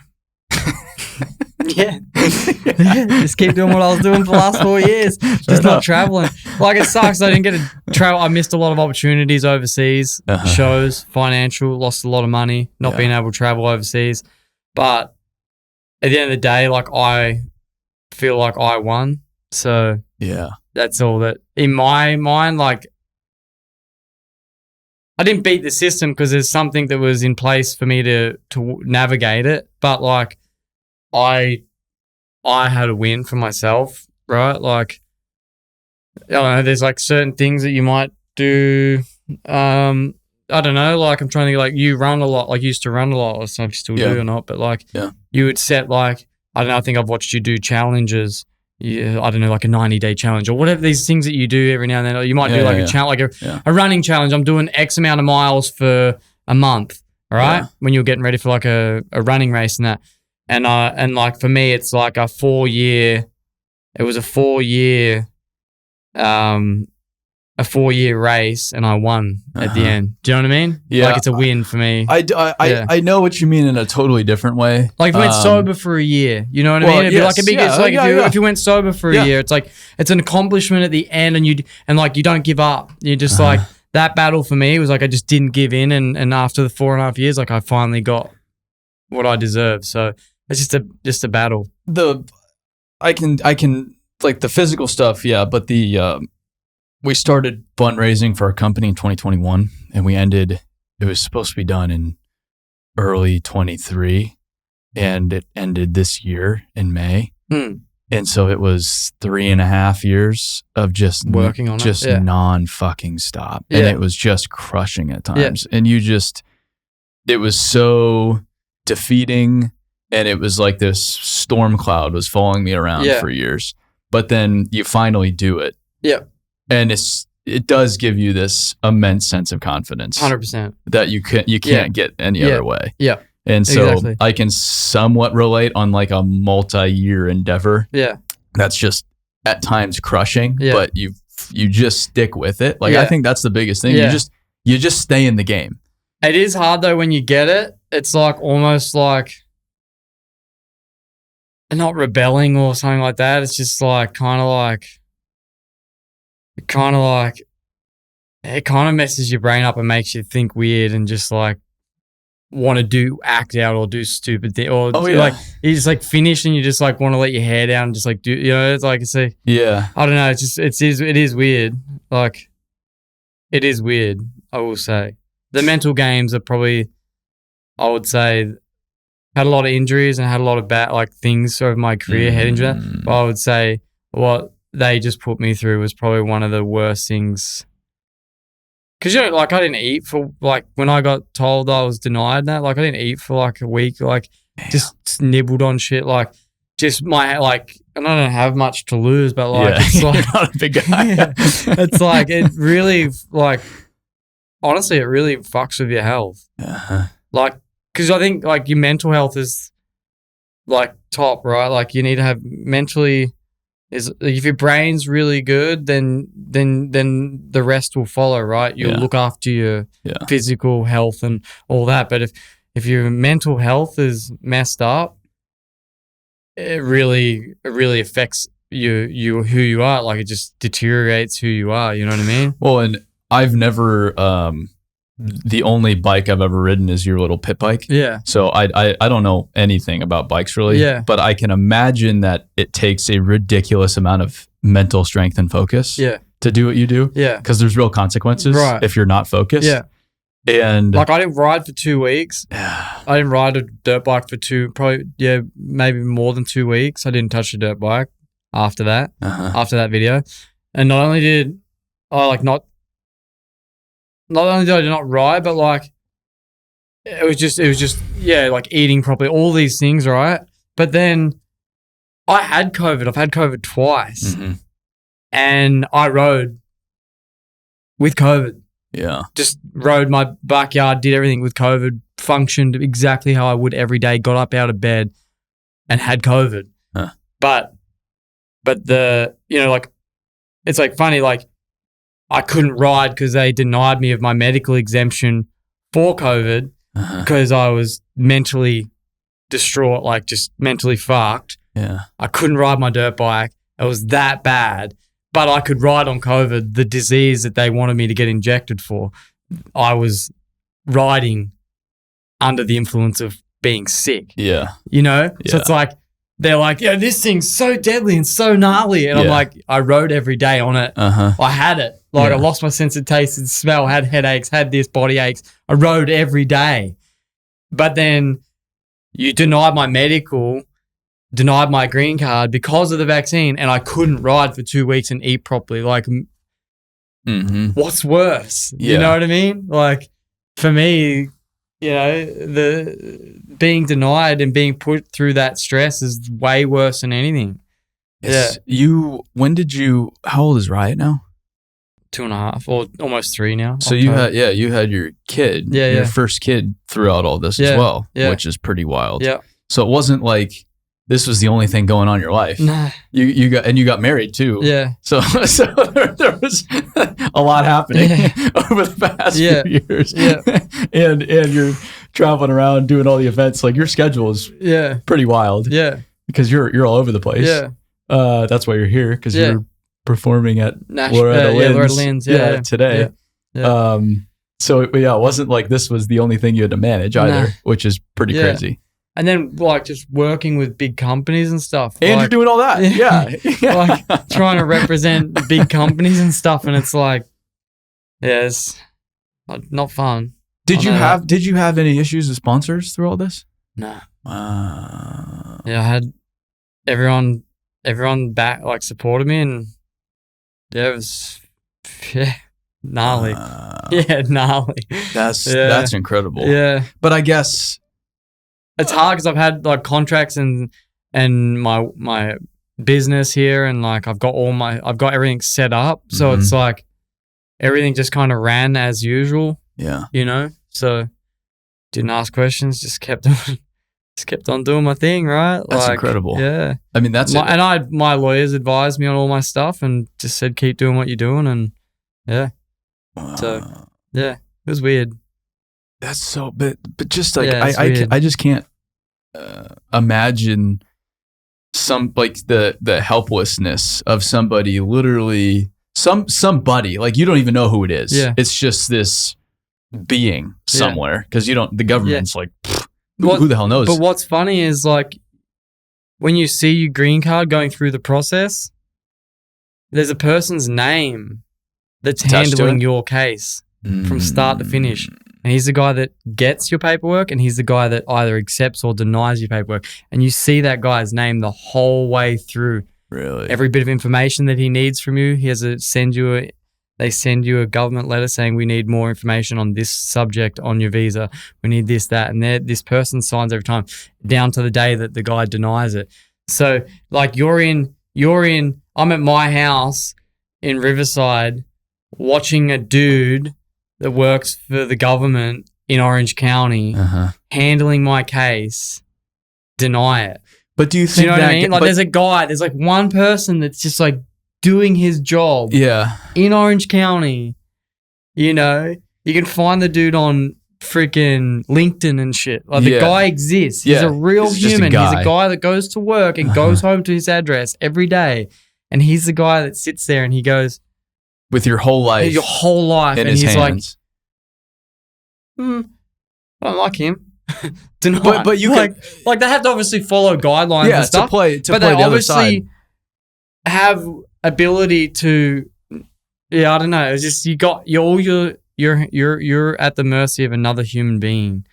B: Just keep doing what I was doing for the last 4 years. Just not traveling. Like it sucks. I didn't get to travel. I missed a lot of opportunities overseas, shows, financial, lost a lot of money, not being able to travel overseas. But at the end of the day, like I feel like I won. So that's all that in my mind, like I didn't beat the system because there's something that was in place for me to navigate it. But like I had a win for myself, right? Like I don't know, there's like certain things that you might do. I don't know, like I'm trying to like you run a lot, like you used to run a lot, or something you still do or not, but like you would set like, I don't know, I think I've watched you do challenges. I don't know, like a 90-day challenge or whatever these things that you do every now and then. Or you might do like a challenge, like a running challenge. I'm doing X amount of miles for a month, all right? When you're getting ready for like a running race and that. And like for me, it's like a 4-year, it was a 4-year race and I won at the end. Do you know what I mean? Yeah. Like it's a win for me.
A: I know what you mean in a totally different way.
B: Like if you went sober for a year, you know what I mean? It'd be like a big, it's like if you went sober for a year, it's like, it's an accomplishment at the end and like you don't give up. You're just like, that battle for me was like, I just didn't give in. And after the 4.5 years, like I finally got what I deserve. So it's just a battle.
A: I can like the physical stuff. Yeah. But we started fundraising for our company in 2021 and it was supposed to be done in early 23 and it ended this year in May. And so it was 3.5 years of just
B: working on
A: it, non-fucking stop. And it was just crushing at times. And it was so defeating and it was like this storm cloud was following me around for years. But then you finally do it. Yeah. And it does give you this immense sense of confidence.
B: 100%.
A: That you can't get any other way.
B: Yeah.
A: And so I can somewhat relate on like a multi-year endeavor. Yeah. That's just at times crushing, but you just stick with it. Like I think that's the biggest thing. You just stay in the game.
B: It is hard though when you get it. It's like almost like not rebelling or something like that. It's just like kind of like it kind of messes your brain up and makes you think weird and just like want to act out or do stupid things, or like you just like finish and you just like want to let your hair down and just like do, you know, it's like, it's a, I don't know, it's just, it is weird. Like, it is weird, I will say. The mental games are probably, I would say, had a lot of injuries and had a lot of bad like things over my career heading to that. But I would say what they just put me through was probably one of the worst things. Because, you know, like, I didn't eat for, like, when I got told I was denied that, like, I didn't eat for, like, a week, like, just nibbled on shit, like, just my, like, and I don't have much to lose, but, like, it's like,
A: not a big guy.
B: It's like, it really, like, honestly, it really fucks with your health. Like, because I think, like, your mental health is, like, top, right? Like, you need to have mentally... if your brain's really good, then the rest will follow, right? You'll look after your physical health and all that. But if your mental health is messed up, it really affects you who you are. Like, it just deteriorates who you are. You know what I mean?
A: Well, and I've never the only bike I've ever ridden is your little pit bike.
B: Yeah.
A: So I don't know anything about bikes really.
B: Yeah.
A: But I can imagine that it takes a ridiculous amount of mental strength and focus.
B: Yeah.
A: To do what you do.
B: Yeah.
A: Because there's real consequences if you're not focused.
B: Yeah.
A: And
B: like, I didn't ride for 2 weeks. I didn't ride a dirt bike for maybe more than 2 weeks. I didn't touch a dirt bike after that. After that video. And not only did I like not only did I not ride, but like it was just like eating properly, all these things, right? But then I had COVID. I've had COVID twice. And I rode with COVID.
A: Yeah.
B: Just rode my backyard, did everything with COVID, functioned exactly how I would every day, got up out of bed and had COVID. But the, you know, like, it's like funny, like, I couldn't ride because they denied me of my medical exemption for COVID because I was mentally distraught, like just mentally fucked.
A: Yeah.
B: I couldn't ride my dirt bike. It was that bad. But I could ride on COVID, the disease that they wanted me to get injected for. I was riding under the influence of being sick.
A: Yeah.
B: You know?
A: Yeah.
B: So it's like, they're like, yeah, this thing's so deadly and so gnarly. And I'm like, I rode every day on it. I had it. Like, I lost my sense of taste and smell, had headaches, had this, body aches. I rode every day. But then you denied my medical, denied my green card because of the vaccine, and I couldn't ride for 2 weeks and eat properly. Like, what's worse? You know what I mean? Like, for me, you know, the being denied and being put through that stress is way worse than anything.
A: Yes. Yeah. How old is Riot now?
B: 2.5 or almost 3 now.
A: So you had your kid, your first kid throughout all this as well, which is pretty wild.
B: Yeah.
A: So it wasn't like this was the only thing going on in your life.
B: Nah.
A: You got married too.
B: Yeah.
A: So there was a lot happening over the past few years.
B: Yeah.
A: and you're traveling around doing all the events. Like, your schedule is pretty wild.
B: Yeah.
A: Because you're all over the place.
B: Yeah.
A: That's why you're here, because you're performing at
B: Loretta Lynn's
A: today.
B: Yeah.
A: So it wasn't like this was the only thing you had to manage either, which is pretty crazy.
B: And then, like, just working with big companies and stuff.
A: And you're doing all that.
B: Like, trying to represent big companies and stuff. And it's like, it's not fun.
A: Did you have any issues with sponsors through all this?
B: No. Yeah, I had everyone back, like, supported me, and it was gnarly. Gnarly.
A: That's incredible.
B: Yeah.
A: But I guess
B: it's hard because I've had, like, contracts and my business here, and, like, I've got everything set up. So it's like everything just kind of ran as usual.
A: Yeah.
B: You know? So didn't ask questions, just kept on doing my thing, right?
A: That's incredible.
B: Yeah.
A: I mean, that's
B: and my lawyers advised me on all my stuff and just said, keep doing what you're doing. And so it was weird.
A: That's so, but just like,
B: I
A: just can't imagine some, like, the helplessness of somebody literally somebody, like you don't even know who it is.
B: Yeah.
A: It's just this being somewhere because the government's like, who the hell knows?
B: But what's funny is like when you see your green card going through the process, there's a person's name that's handling your case from start to finish. And he's the guy that gets your paperwork and he's the guy that either accepts or denies your paperwork. And you see that guy's name the whole way through.
A: Really?
B: Every bit of information that he needs from you, they send you a government letter saying we need more information on this subject on your visa. We need this, that, and this person signs every time down to the day that the guy denies it. So like I'm at my house in Riverside watching a dude that works for the government in Orange County handling my case deny it.
A: But do you think
B: what I mean? Like there's like one person that's just like doing his job in Orange County. You know, you can find the dude on freaking LinkedIn and shit. Like the guy exists. He's a real human. He's a guy that goes to work and goes home to his address every day. And he's the guy that sits there and he goes,
A: with your whole life.
B: Your whole life.
A: In
B: and
A: his
B: he's
A: hands.
B: like, I don't like him.
A: But you
B: like they have to obviously follow guidlines and stuff.
A: to play
B: but
A: they
B: they
A: obviously
B: obviously have ability to. Yeah, I don't know. It's just you're at the mercy of another human being.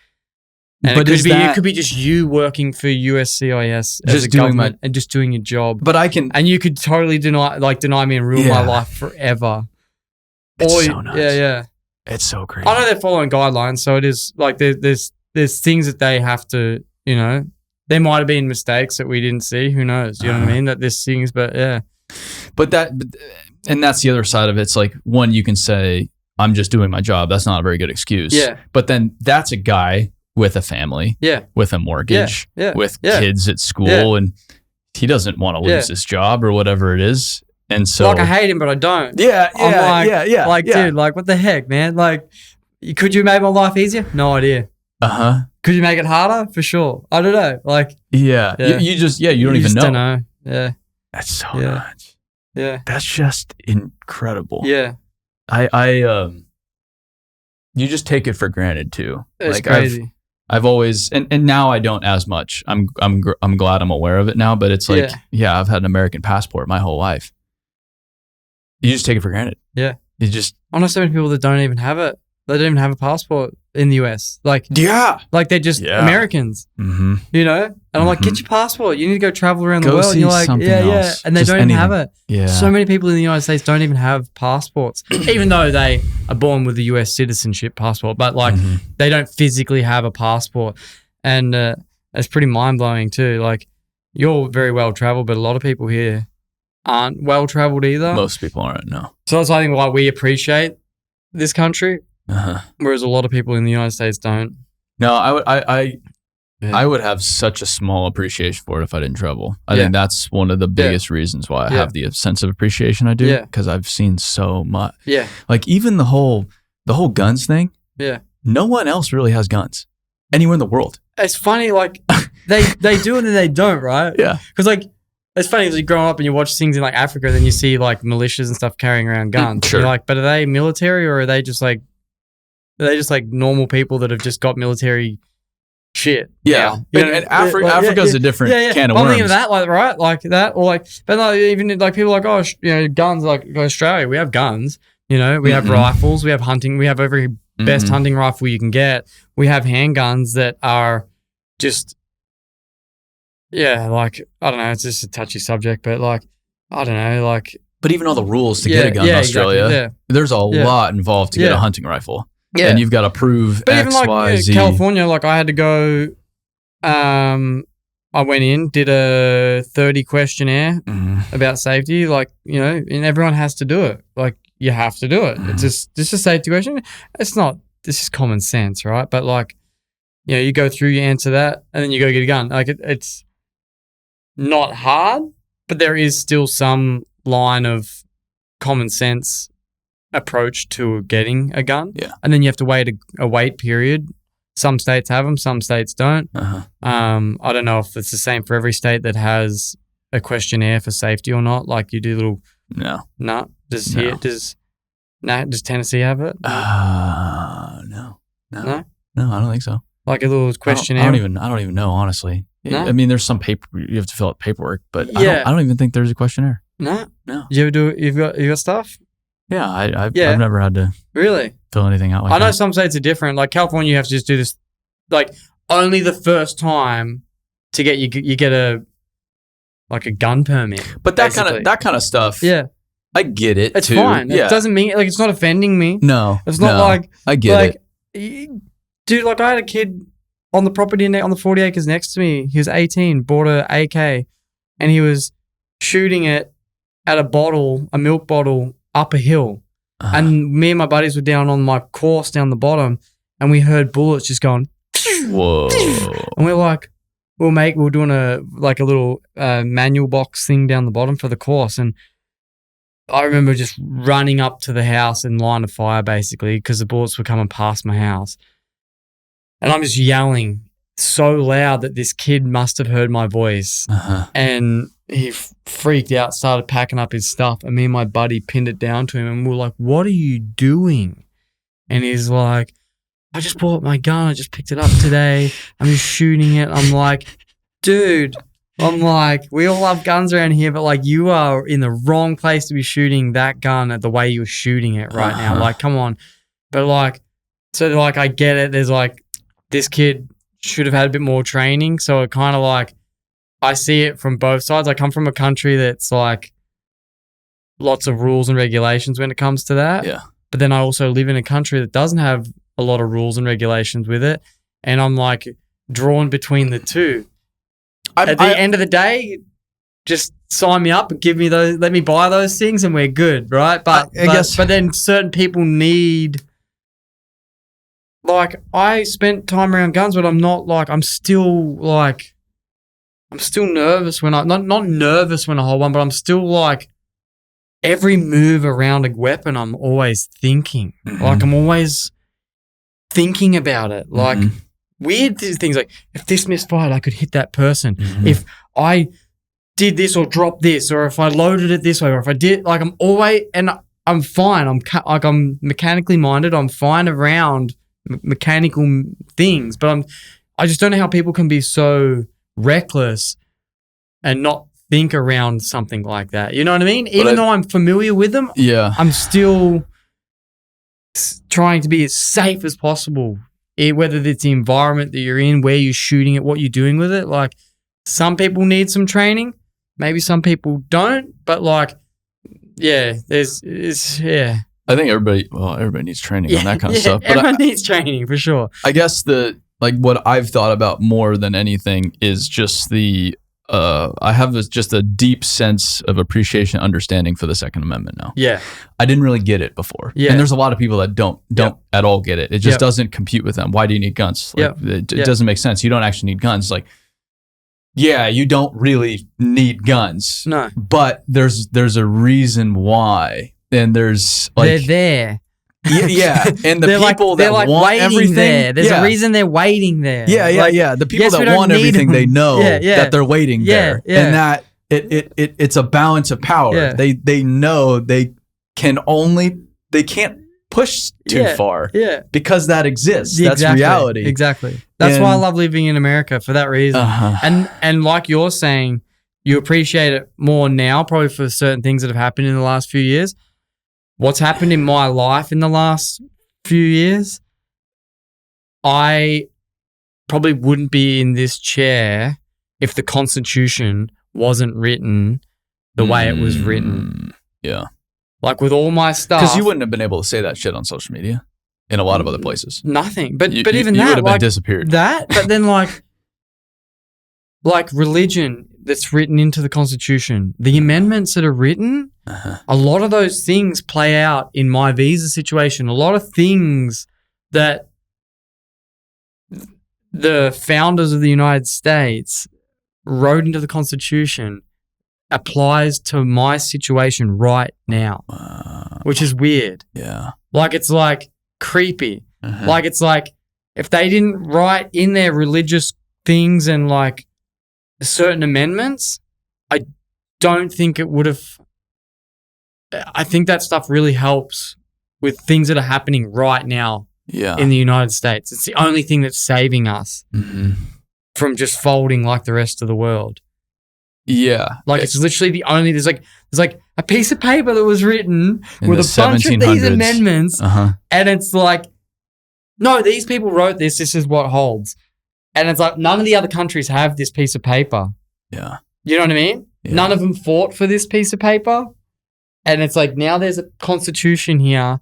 B: And
A: but
B: it could be just you working for USCIS as a government and just doing your job.
A: But
B: and you could totally deny me and ruin my life forever.
A: It's so nuts.
B: Yeah.
A: It's so crazy.
B: I know they're following guidelines, so it is like there's things that they have to, you know, there might have been mistakes that we didn't see. Who knows? You know what I mean? That there's things, but yeah.
A: And that's the other side of it. It's like, one, you can say, I'm just doing my job. That's not a very good excuse.
B: Yeah.
A: But then that's a guy with a family, with a mortgage, with kids at school, and he doesn't want to lose his job or whatever it is. And so,
B: like, I hate him, but I don't.
A: Like,
B: dude, like, what the heck, man? Like, could you make my life easier? No idea. Could you make it harder? For sure. I don't know. Like,
A: you don't even know.
B: Don't know. Yeah.
A: That's so nuts.
B: Yeah.
A: That's just incredible.
B: Yeah.
A: You just take it for granted too.
B: It's like, crazy.
A: I've always, and now I don't as much. I'm glad I'm aware of it now, but it's like, I've had an American passport my whole life. You just take it for granted. Yeah.
B: I know so many people that don't even have it. They don't even have a passport in the US. Like, like they're just Americans, you know? And I'm like, get your passport. You need to go travel around the world. And you're like, else. And they don't even have it. Yeah. So many people in the United States don't even have passports, even though they are born with the US citizenship passport, but like they don't physically have a passport. And it's pretty mind blowing too. Like, you're very well traveled, but a lot of people here aren't well traveled either.
A: Most people aren't, no.
B: So that's, I think, why we appreciate this country. Whereas a lot of people in the United States don't.
A: No, I would have such a small appreciation for it if I didn't travel. I think that's one of the biggest reasons why I have the sense of appreciation I do, because I've seen so much. Yeah, like even the whole guns thing. Yeah, no one else really has guns anywhere in the world.
B: It's funny, like they do it and they don't, right? Yeah, because like. It's funny because you grow up and you watch things in like Africa, and then you see like militias and stuff carrying around guns. Sure. You're like, but are they military or are they just like normal people that have just got military shit?
A: Yeah, and Africa's a different can of worms.
B: I'm thinking of that, like, right, like that, or like, but like, even like people like, oh, you know, guns. Like Australia, we have guns. You know, we have rifles, we have hunting, we have every best hunting rifle you can get. We have handguns that are just. Yeah, like, I don't know, it's just a touchy subject, but like, I don't know, like...
A: But even all the rules to get a gun in Australia, there's a lot involved to get a hunting rifle. Yeah. And you've got to prove but X,
B: even like,
A: Y, Z.
B: California, like I had to go, I went in, did a 30 questionnaire about safety, like, you know, and everyone has to do it. Like, you have to do it. It's just a safety question. It's just common sense, right? But like, you know, you go through, you answer that, and then you go get a gun. Like, it's not hard, but there is still some line of common sense approach to getting a gun. Yeah. And then you have to wait a wait period. Some states have them, some states don't. I don't know if it's the same for every state that has a questionnaire for safety or not. Like, you do little
A: No.
B: No. Does
A: No.
B: does Tennessee have it?
A: No.
B: No?
A: No, I don't think so.
B: Like a little questionnaire?
A: I don't even know, honestly.
B: No?
A: I mean, there's some paper you have to fill out paperwork, but
B: Yeah.
A: I don't even think there's a questionnaire.
B: No?
A: No.
B: You ever you got stuff?
A: Yeah, I've
B: Yeah.
A: never had to
B: Really?
A: fill anything out like
B: I know
A: that.
B: some states are different. Like California, you have to just do this. Like only the first time to get you get a gun permit.
A: But that
B: basically.
A: kind of stuff.
B: Yeah,
A: I get it.
B: it's
A: too.
B: fine.
A: Yeah.
B: It doesn't mean like it's not offending me.
A: No.
B: It's not
A: no.
B: like
A: I get it.
B: Dude, like I had a kid on the property on the 40 acres next to me. He was 18, bought a AK, and he was shooting it at a milk bottle up a hill. And me and my buddies were down on my course down the bottom, and we heard bullets just going.
A: Whoa!
B: And we're like, we're doing a little manual box thing down the bottom for the course, and I remember just running up to the house in line of fire, basically, because the bullets were coming past my house, and I'm just yelling so loud that this kid must have heard my voice, and he freaked out, started packing up his stuff, and me and my buddy pinned it down to him, and we're like, "What are you doing?" And he's like, "I just bought my gun. I just picked it up today. I'm just shooting it." I'm like, "Dude," I'm like, "We all love guns around here, but like you are in the wrong place to be shooting that gun at the way you're shooting it right now. Like, come on." But like, so like I get it. There's like this kid should have had a bit more training. So it kind of like I see it from both sides. I come from a country that's like lots of rules and regulations when it comes to that.
A: Yeah.
B: But then I also live in a country that doesn't have a lot of rules and regulations with it. And I'm like drawn between the two. At the end of the day, just sign me up and give me those, let me buy those things and we're good, right? But then certain people need, like, I spent time around guns, but I'm not like, I'm still nervous when not nervous when I hold one, but I'm still like, every move around a weapon, I'm always thinking. Like, I'm always thinking about it. Like, weird things like, if this misfired, I could hit that person. If I did this or dropped this, or if I loaded it this way, or if I did, like, I'm always, and I'm fine. I'm mechanically minded. I'm fine around mechanical things, but I just don't know how people can be so reckless and not think around something like that. You know what I mean? Even though I'm familiar with them, I'm still trying to be as safe as possible. Whether it's the environment that you're in, where you're shooting it, what you're doing with it. Like, some people need some training, maybe some people don't. But like, yeah,
A: I think everybody needs training on that kind of stuff. But
B: everyone needs training for sure.
A: I guess what I've thought about more than anything is just I have just a deep sense of appreciation and understanding for the Second Amendment now.
B: Yeah.
A: I didn't really get it before.
B: Yeah.
A: And there's a lot of people that don't at all get it. It just doesn't compute with them. Why do you need guns? Like, it doesn't make sense. You don't actually need guns. Like, yeah, you don't really need guns.
B: No.
A: But there's a reason why. And there's like,
B: they're there.
A: Yeah, and the people that
B: like
A: want everything
B: there. There's a reason they're waiting there.
A: Yeah. The people that want everything, they know that they're waiting there, and that it's a balance of power.
B: Yeah.
A: They know they can't push too far.
B: Yeah,
A: because that exists. That's reality.
B: Exactly. That's why I love living in America, for that reason. And like you're saying, you appreciate it more now, probably for certain things that have happened in the last few years. What's happened in my life in the last few years, I probably wouldn't be in this chair if the Constitution wasn't written the way it was written.
A: Yeah.
B: Like, with all my stuff.
A: Because you wouldn't have been able to say that shit on social media in a lot of other places.
B: Nothing. But even
A: you
B: that,
A: would have been disappeared.
B: That, but then like religion that's written into the Constitution, the amendments that are written, a lot of those things play out in my visa situation. A lot of things that the founders of the United States wrote into the Constitution applies to my situation right now, which is weird.
A: Yeah.
B: Like, it's like creepy. Like, it's like if they didn't write in their religious things and like certain amendments, I don't think it would have I think that stuff really helps with things that are happening right now in the United States. It's the only thing that's saving us from just folding like the rest of the world.
A: Yeah.
B: Like it's literally the only, there's like a piece of paper that was written with a bunch of these amendments. And it's like, no, these people wrote this. This is what holds. And it's like, none of the other countries have this piece of paper.
A: Yeah.
B: You know what I mean?
A: Yeah.
B: None of them fought for this piece of paper. And it's like, now there's a constitution here.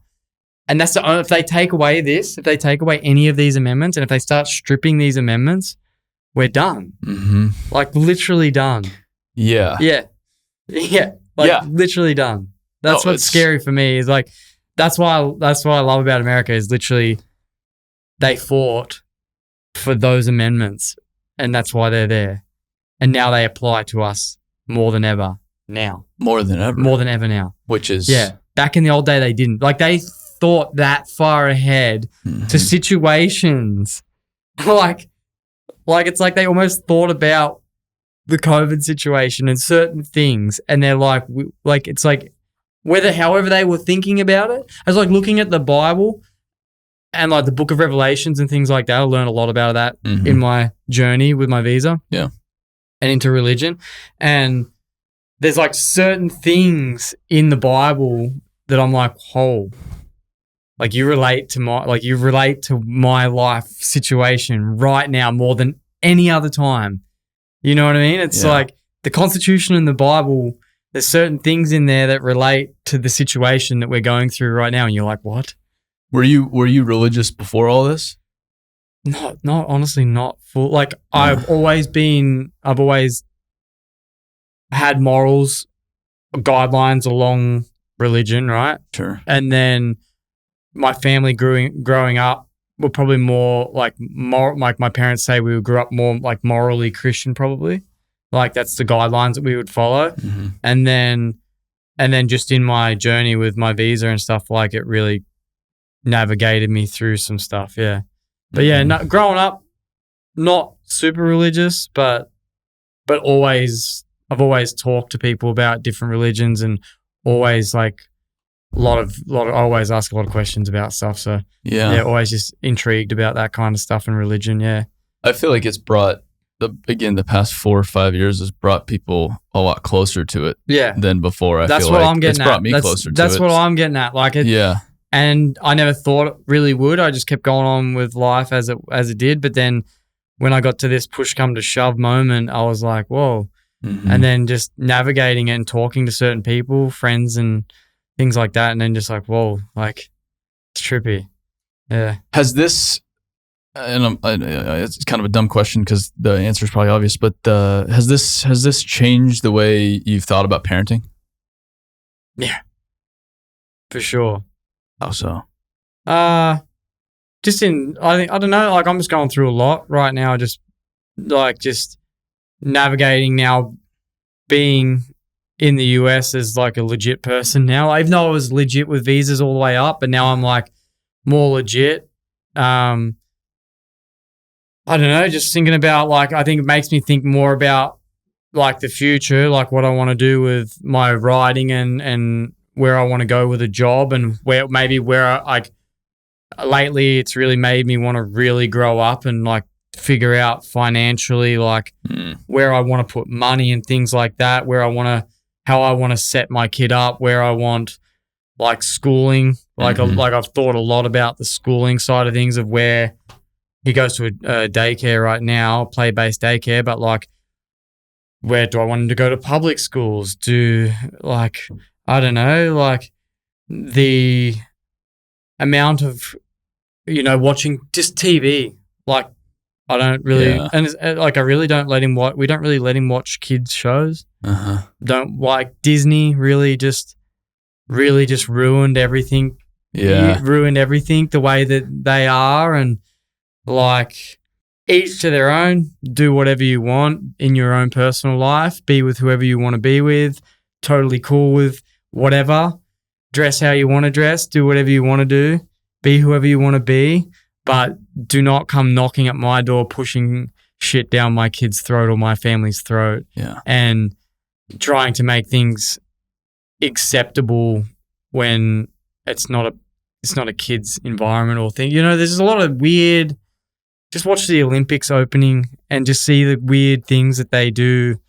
B: And that's if they take away this, if they take away any of these amendments, and if they start stripping these amendments, we're done. Like literally done.
A: Yeah.
B: Yeah. Yeah. Like literally done. That's what's scary for me is like, that's what I love about America is literally they fought for those amendments and that's why they're there. And now they apply to us more than ever now.
A: More than ever
B: now.
A: Which is...
B: Yeah. Back in the old day, they didn't. Like they thought that far ahead to situations. Like it's like they almost thought about the COVID situation and certain things, and they're like it's like however they were thinking about it. I was like looking at the Bible and like the Book of Revelations and things like that. I learned a lot about that in my journey with my visa, and into religion. And there's like certain things in the Bible that I'm like, oh, like you relate to my life situation right now more than any other time. You know what I mean? It's like the Constitution and the Bible, there's certain things in there that relate to the situation that we're going through right now. And you're like, what?
A: Were you religious before all this?
B: Not honestly, not full. Like I've always had morals, guidelines along religion, right?
A: Sure.
B: And then my family growing up, we're probably more like my parents say we grew up more like morally Christian probably. Like that's the guidelines that we would follow. And then just in my journey with my visa and stuff, like it really navigated me through some stuff. Yeah. But yeah, growing up, not super religious, but I've always talked to people about different religions and always like I always ask a lot of questions about stuff. So yeah, always just intrigued about that kind of stuff in religion. Yeah.
A: I feel like it's brought the past 4 or 5 years has brought people a lot closer to it than before.
B: That's what I'm getting at.
A: It's brought me closer to it.
B: That's what I'm getting at. Like it.
A: Yeah.
B: And I never thought it really would. I just kept going on with life as it did. But then when I got to this push come to shove moment, I was like, whoa. And then just navigating it and talking to certain people, friends and things like that. And then just like, whoa, like it's trippy. Yeah.
A: Has this, and it's kind of a dumb question because the answer is probably obvious, but has this changed the way you've thought about parenting?
B: Yeah. For sure.
A: How so?
B: I don't know, like I'm just going through a lot right now, just navigating now being in the US as like a legit person now. Even though I was legit with visas all the way up, but now I'm like more legit. I don't know, just thinking about like, I think it makes me think more about like the future, like what I want to do with my writing and where I want to go with a job and lately it's really made me want to really grow up and like figure out financially like where I want to put money and things like that, how I want to set my kid up, where I want like schooling, like I've thought a lot about the schooling side of things of where he goes to a daycare right now, play-based daycare, but like where do I want him to go to public schools? I don't know, like the amount of, watching just TV, like I don't really, and it's, like I really don't let him watch, we don't really let him watch kids shows. Don't like Disney really just ruined everything. Ruined everything the way that they are, and like each to their own, do whatever you want in your own personal life, be with whoever you want to be with, totally cool with whatever, dress how you want to dress, do whatever you want to do, be whoever you want to be, but do not come knocking at my door, pushing shit down my kid's throat or my family's throat, and trying to make things acceptable when it's not a kid's environment or thing. You know, there's a lot of weird. Just watch the Olympics opening and just see the weird things that they do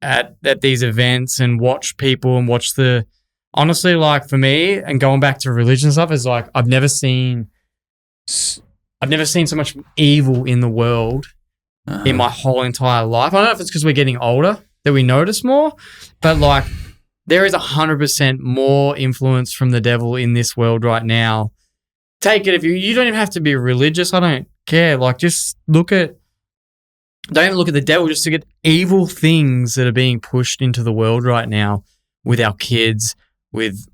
B: at these events, and watch people and watch the. Honestly, like for me, and going back to religion stuff, is like I've never seen so much evil in the world in my whole entire life. I don't know if it's because we're getting older that we notice more, but like there is 100% more influence from the devil in this world right now. Take it if you don't even have to be religious. I don't care. Like just don't even look at the devil. Just look at evil things that are being pushed into the world right now with our kids, with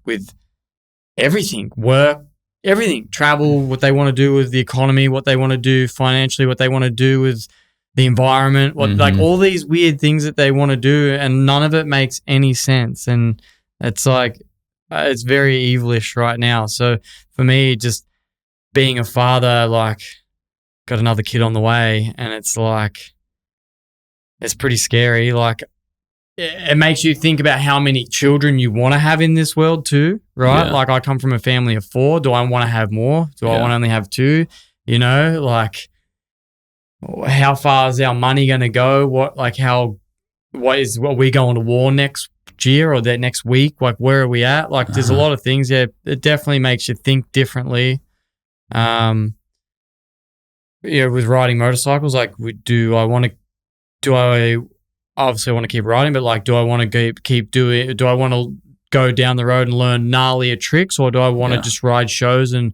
B: everything, work, everything, travel, what they want to do with the economy, what they want to do financially, what they want to do with the environment, like all these weird things that they want to do, and none of it makes any sense. And it's like, it's very evilish right now. So for me, just being a father, like got another kid on the way, and it's like, it's pretty scary. Like it makes you think about how many children you want to have in this world too, right? Yeah. Like I come from a family of 4. Do I want to have more? Do I want to only have 2? You know, like how far is our money going to go? What are we going to war next year or that next week? Like where are we at? Like there's a lot of things. Yeah, it definitely makes you think differently. With riding motorcycles, like do I obviously want to keep riding, but like, do I want to keep doing? Do I want to go down the road and learn gnarlier tricks, or do I want to just ride shows and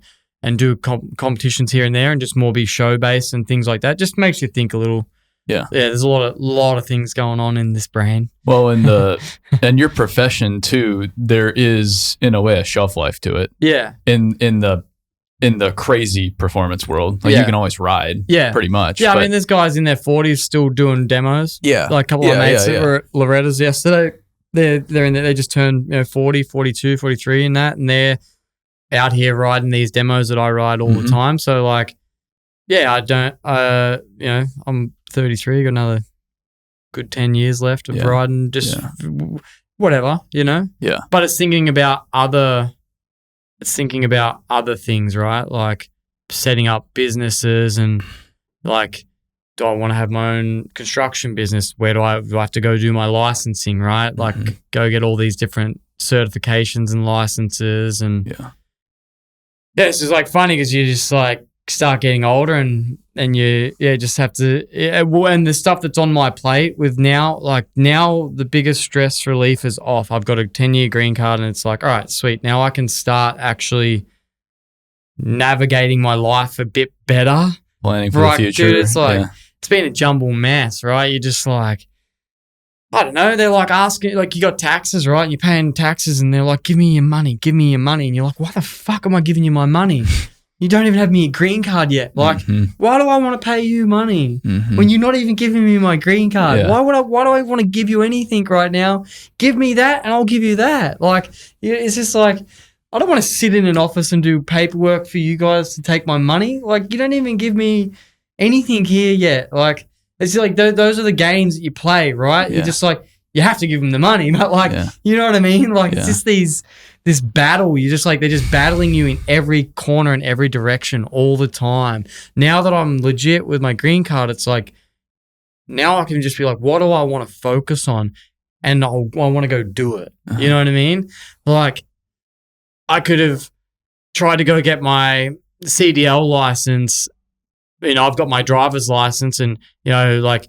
B: do competitions here and there and just more be show based and things like that? Just makes you think a little. Yeah. There's a lot of things going on in this brain.
A: Well, and your profession too, there is in a way a shelf life to it.
B: Yeah.
A: In the crazy performance world, like you can always ride, pretty much.
B: Yeah, I mean, there's guys in their 40s still doing demos.
A: Yeah,
B: like a couple of mates that were at Loretta's yesterday. They're in there. They just turned 40, 42, 43 in that, and they're out here riding these demos that I ride all the time. So like, I don't. I'm 33. Got another good 10 years left of riding. Just whatever, you know.
A: Yeah.
B: But it's thinking about other things, right? Like setting up businesses and like, do I want to have my own construction business? Where do I have to go do my licensing, right? Like go get all these different certifications and licenses and it's just like funny because you just like start getting older and you just have to and the stuff that's on my plate with now the biggest stress relief is off. I've got a 10-year green card and it's like, all right, sweet, now I can start actually navigating my life a bit better,
A: planning for the future.
B: Dude, it's like it's been a jumble mess, right? You're just like, I don't know, they're like asking, like you got taxes, right? You're paying taxes and they're like, give me your money, and you're like, why the fuck am I giving you my money? You don't even have me a green card yet. Like, why do I want to pay you money when you're not even giving me my green card? Yeah. Why do I want to give you anything right now? Give me that and I'll give you that. Like, it's just like, I don't want to sit in an office and do paperwork for you guys to take my money. Like, you don't even give me anything here yet. Like, it's like those are the games that you play, right? You're just like, you have to give them the money, but like, you know what I mean? Like, it's just this battle. You're just like, they're just battling you in every corner and every direction all the time. Now that I'm legit with my green card, it's like, now I can just be like, what do I want to focus on? And I want to go do it. You know what I mean? Like, I could have tried to go get my CDL license. You know, I've got my driver's license and, you know, like,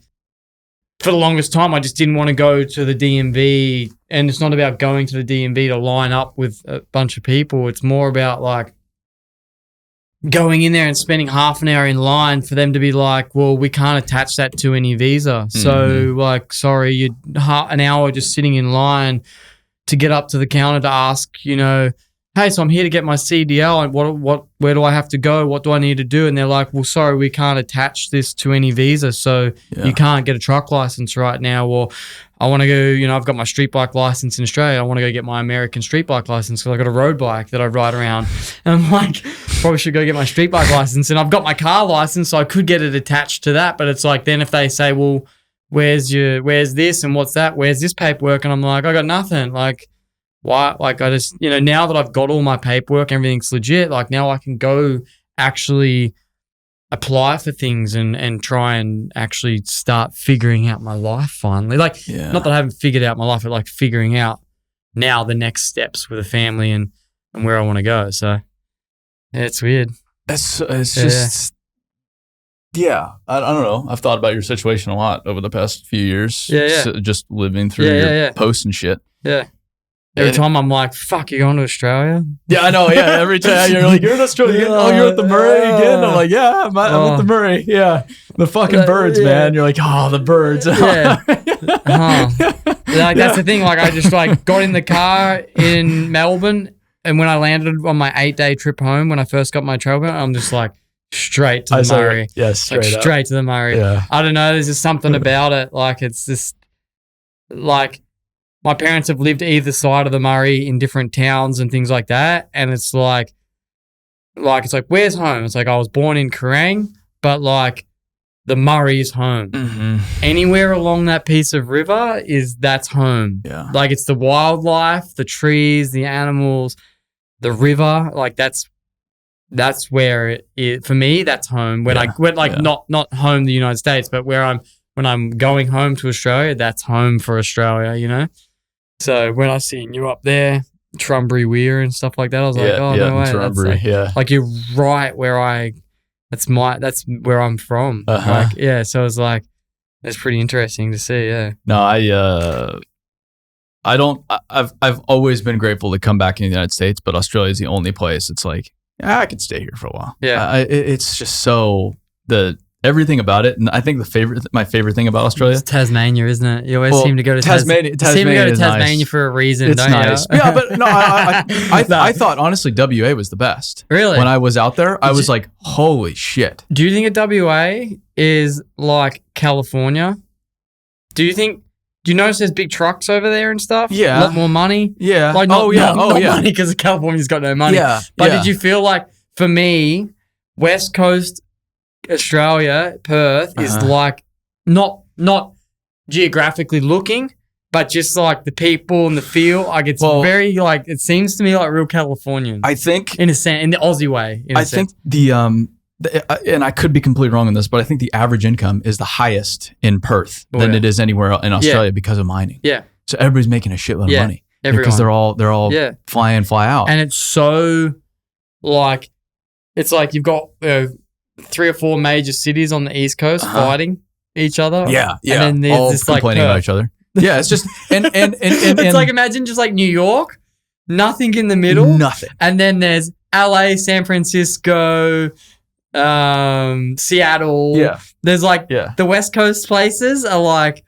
B: for the longest time, I just didn't want to go to the DMV, and it's not about going to the DMV to line up with a bunch of people. It's more about like going in there and spending half an hour in line for them to be like, well, we can't attach that to any visa. So like, sorry, you're an hour just sitting in line to get up to the counter to ask, you know, hey, so I'm here to get my CDL and where do I have to go? What do I need to do? And they're like, well, sorry, we can't attach this to any visa. So you can't get a truck license right now. Or I want to go, you know, I've got my street bike license in Australia. I want to go get my American street bike license because I got a road bike that I ride around. And I'm like, probably should go get my street bike license. And I've got my car license, so I could get it attached to that. But it's like, then if they say, well, where's this and what's that? Where's this paperwork? And I'm like, I got nothing. Like, why? Like, I just, now that I've got all my paperwork, everything's legit. Like, now I can go actually apply for things and try and actually start figuring out my life finally. Like, not that I haven't figured out my life, but like figuring out now the next steps with a family and where I want to go. So it's weird.
A: It's just, I don't know. I've thought about your situation a lot over the past few years. Just living through your posts and shit.
B: Yeah. Every time I'm like, fuck, you're going to Australia?
A: Yeah, I know. Yeah. Every time you're like, you're in Australia. Oh, you're at the Murray again? I'm like, yeah, I'm at the Murray. Yeah. The fucking birds, man. You're like, oh, the birds.
B: Yeah. Like, that's the thing. Like, I just like got in the car in Melbourne, and when I landed on my 8-day trip home, when I first got my travel, I'm just like, straight to the Murray.
A: Yeah, straight
B: to the Murray.
A: Yeah.
B: I don't know. There's just something about it. Like, it's just like, my parents have lived either side of the Murray in different towns and things like that. And it's like, where's home? It's like, I was born in Kerrang, but like the Murray's home.
A: Mm-hmm.
B: Anywhere along that piece of river that's home.
A: Yeah.
B: Like, it's the wildlife, the trees, the animals, the river. Like, that's where it for me, that's home. When I went, like, not home the United States, but when I'm going home to Australia, that's home for Australia, So when I seen you up there, Trumbury Weir and stuff like that, I was like, oh, no way.
A: Trumbury,
B: like, you're right where that's where I'm from.
A: Uh-huh.
B: Like, so it's like, it's pretty interesting to see,
A: No, I've always been grateful to come back in the United States, but Australia is the only place it's like, I could stay here for a while.
B: Yeah.
A: It's just so everything about it, and I think my favorite thing about Australia
B: is Tasmania, isn't it? You always seem to go to Tasmania. Tasmania for a reason.
A: It's nice. Yeah, but no, I thought honestly WA was the best.
B: Really?
A: When I was out there, I was like, holy shit.
B: Do you think WA is like California? Do you notice there's big trucks over there and stuff?
A: Yeah.
B: A lot more money?
A: Yeah.
B: Like, not money because California's got no money.
A: Yeah.
B: But did you feel like, for me, West Coast Australia, Perth, is like not geographically looking, but just like the people and the feel. Like, it's very like, it seems to me like real Californian.
A: I think
B: in a sense, in the Aussie way.
A: I think and I could be completely wrong on this, but I think the average income is the highest in Perth than it is anywhere in Australia because of mining.
B: Yeah.
A: So everybody's making a shitload of money because they're all fly in, fly out.
B: And it's so like, it's like you've got 3 or 4 major cities on the East Coast fighting each other.
A: Yeah.
B: And then there's
A: all
B: this
A: complaining about each other. Yeah, it's just and
B: it's like, imagine just like New York, nothing in the middle.
A: Nothing.
B: And then there's LA, San Francisco, Seattle.
A: Yeah.
B: There's like the West Coast places are like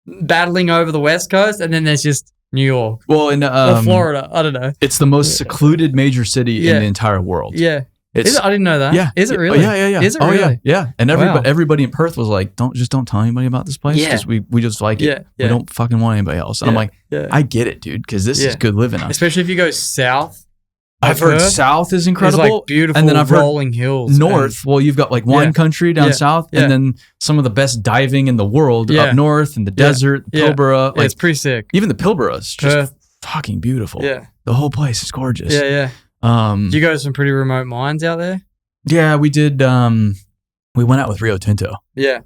B: battling over the West Coast, and then there's just New York.
A: Well, in
B: or Florida. I don't know.
A: It's the most secluded major city in the entire world.
B: Yeah. I didn't know that.
A: Yeah.
B: Is it really?
A: Yeah.
B: Is it really?
A: Yeah. And everybody in Perth was like, don't tell anybody about this place because we just like it. We don't fucking want anybody else. And I'm like, I get it, dude, because this is good living.
B: Especially if you go south.
A: I've heard south is incredible.
B: There's like beautiful and then I've rolling hills.
A: North, well, you've got like wine country down south, and then some of the best diving in the world up north in the desert, the Pilbara. Like,
B: it's pretty sick.
A: Even the Pilbara is just fucking beautiful.
B: Yeah.
A: The whole place is gorgeous.
B: Yeah. Do you go to some pretty remote mines out there?
A: Yeah, we did. We went out with Rio Tinto.
B: Yeah.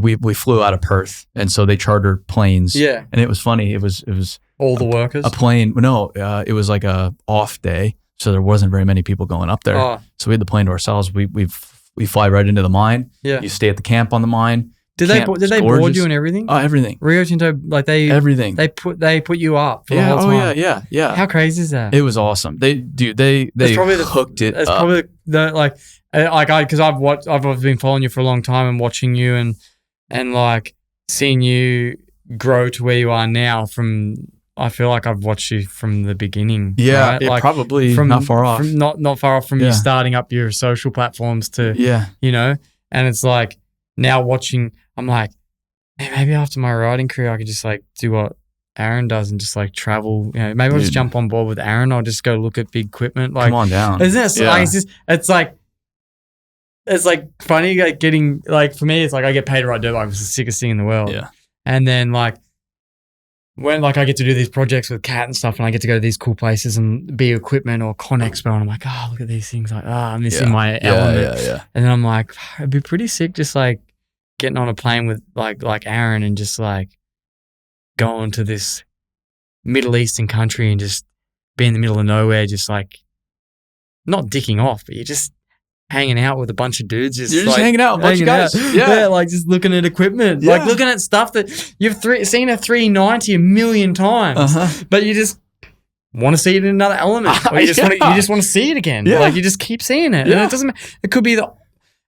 A: We flew out of Perth, and so they chartered planes.
B: Yeah.
A: And it was funny. It was
B: all the workers.
A: A plane. No, it was like a off day, so there wasn't very many people going up there.
B: Oh.
A: So we had the plane to ourselves. We fly right into the mine.
B: Yeah.
A: You stay at the camp on the mine.
B: Did they board you and everything?
A: Oh, everything.
B: Rio Tinto, like
A: everything.
B: They put you up for the whole time.
A: Yeah.
B: How crazy is that?
A: It was awesome. They probably hooked it.
B: That's
A: up.
B: probably because I've been following you for a long time and watching you and like seeing you grow to where you are now. I feel like I've watched you from the beginning.
A: Yeah,
B: right?
A: probably not far off.
B: Not far off from you starting up your social platforms to and it's like now watching. I'm like, hey, maybe after my riding career, I could just like do what Aaron does and just like travel. Maybe I'll just jump on board with Aaron. I'll just go look at big equipment. Like,
A: come on down.
B: Isn't it? Like, it's like funny. Like getting like for me, it's like I get paid to ride dirt bike. It's the sickest thing in the world.
A: Yeah.
B: And then like when like I get to do these projects with Kat and stuff, and I get to go to these cool places and be equipment or Con Expo, and I'm like, oh, look at these things. Like, I'm missing my element.
A: Yeah.
B: And then I'm like, it'd be pretty sick just like getting on a plane with like Aaron and just like going to this Middle Eastern country and just be in the middle of nowhere, just like not dicking off, but you're just hanging out with a bunch of dudes. You're just
A: hanging out, a bunch of guys. Yeah,
B: like just looking at equipment, like looking at stuff that you've seen a 390 a million times, but you just want to see it in another element. Or you just want to see it again.
A: Yeah.
B: Like you just keep seeing it.
A: Yeah.
B: And it could be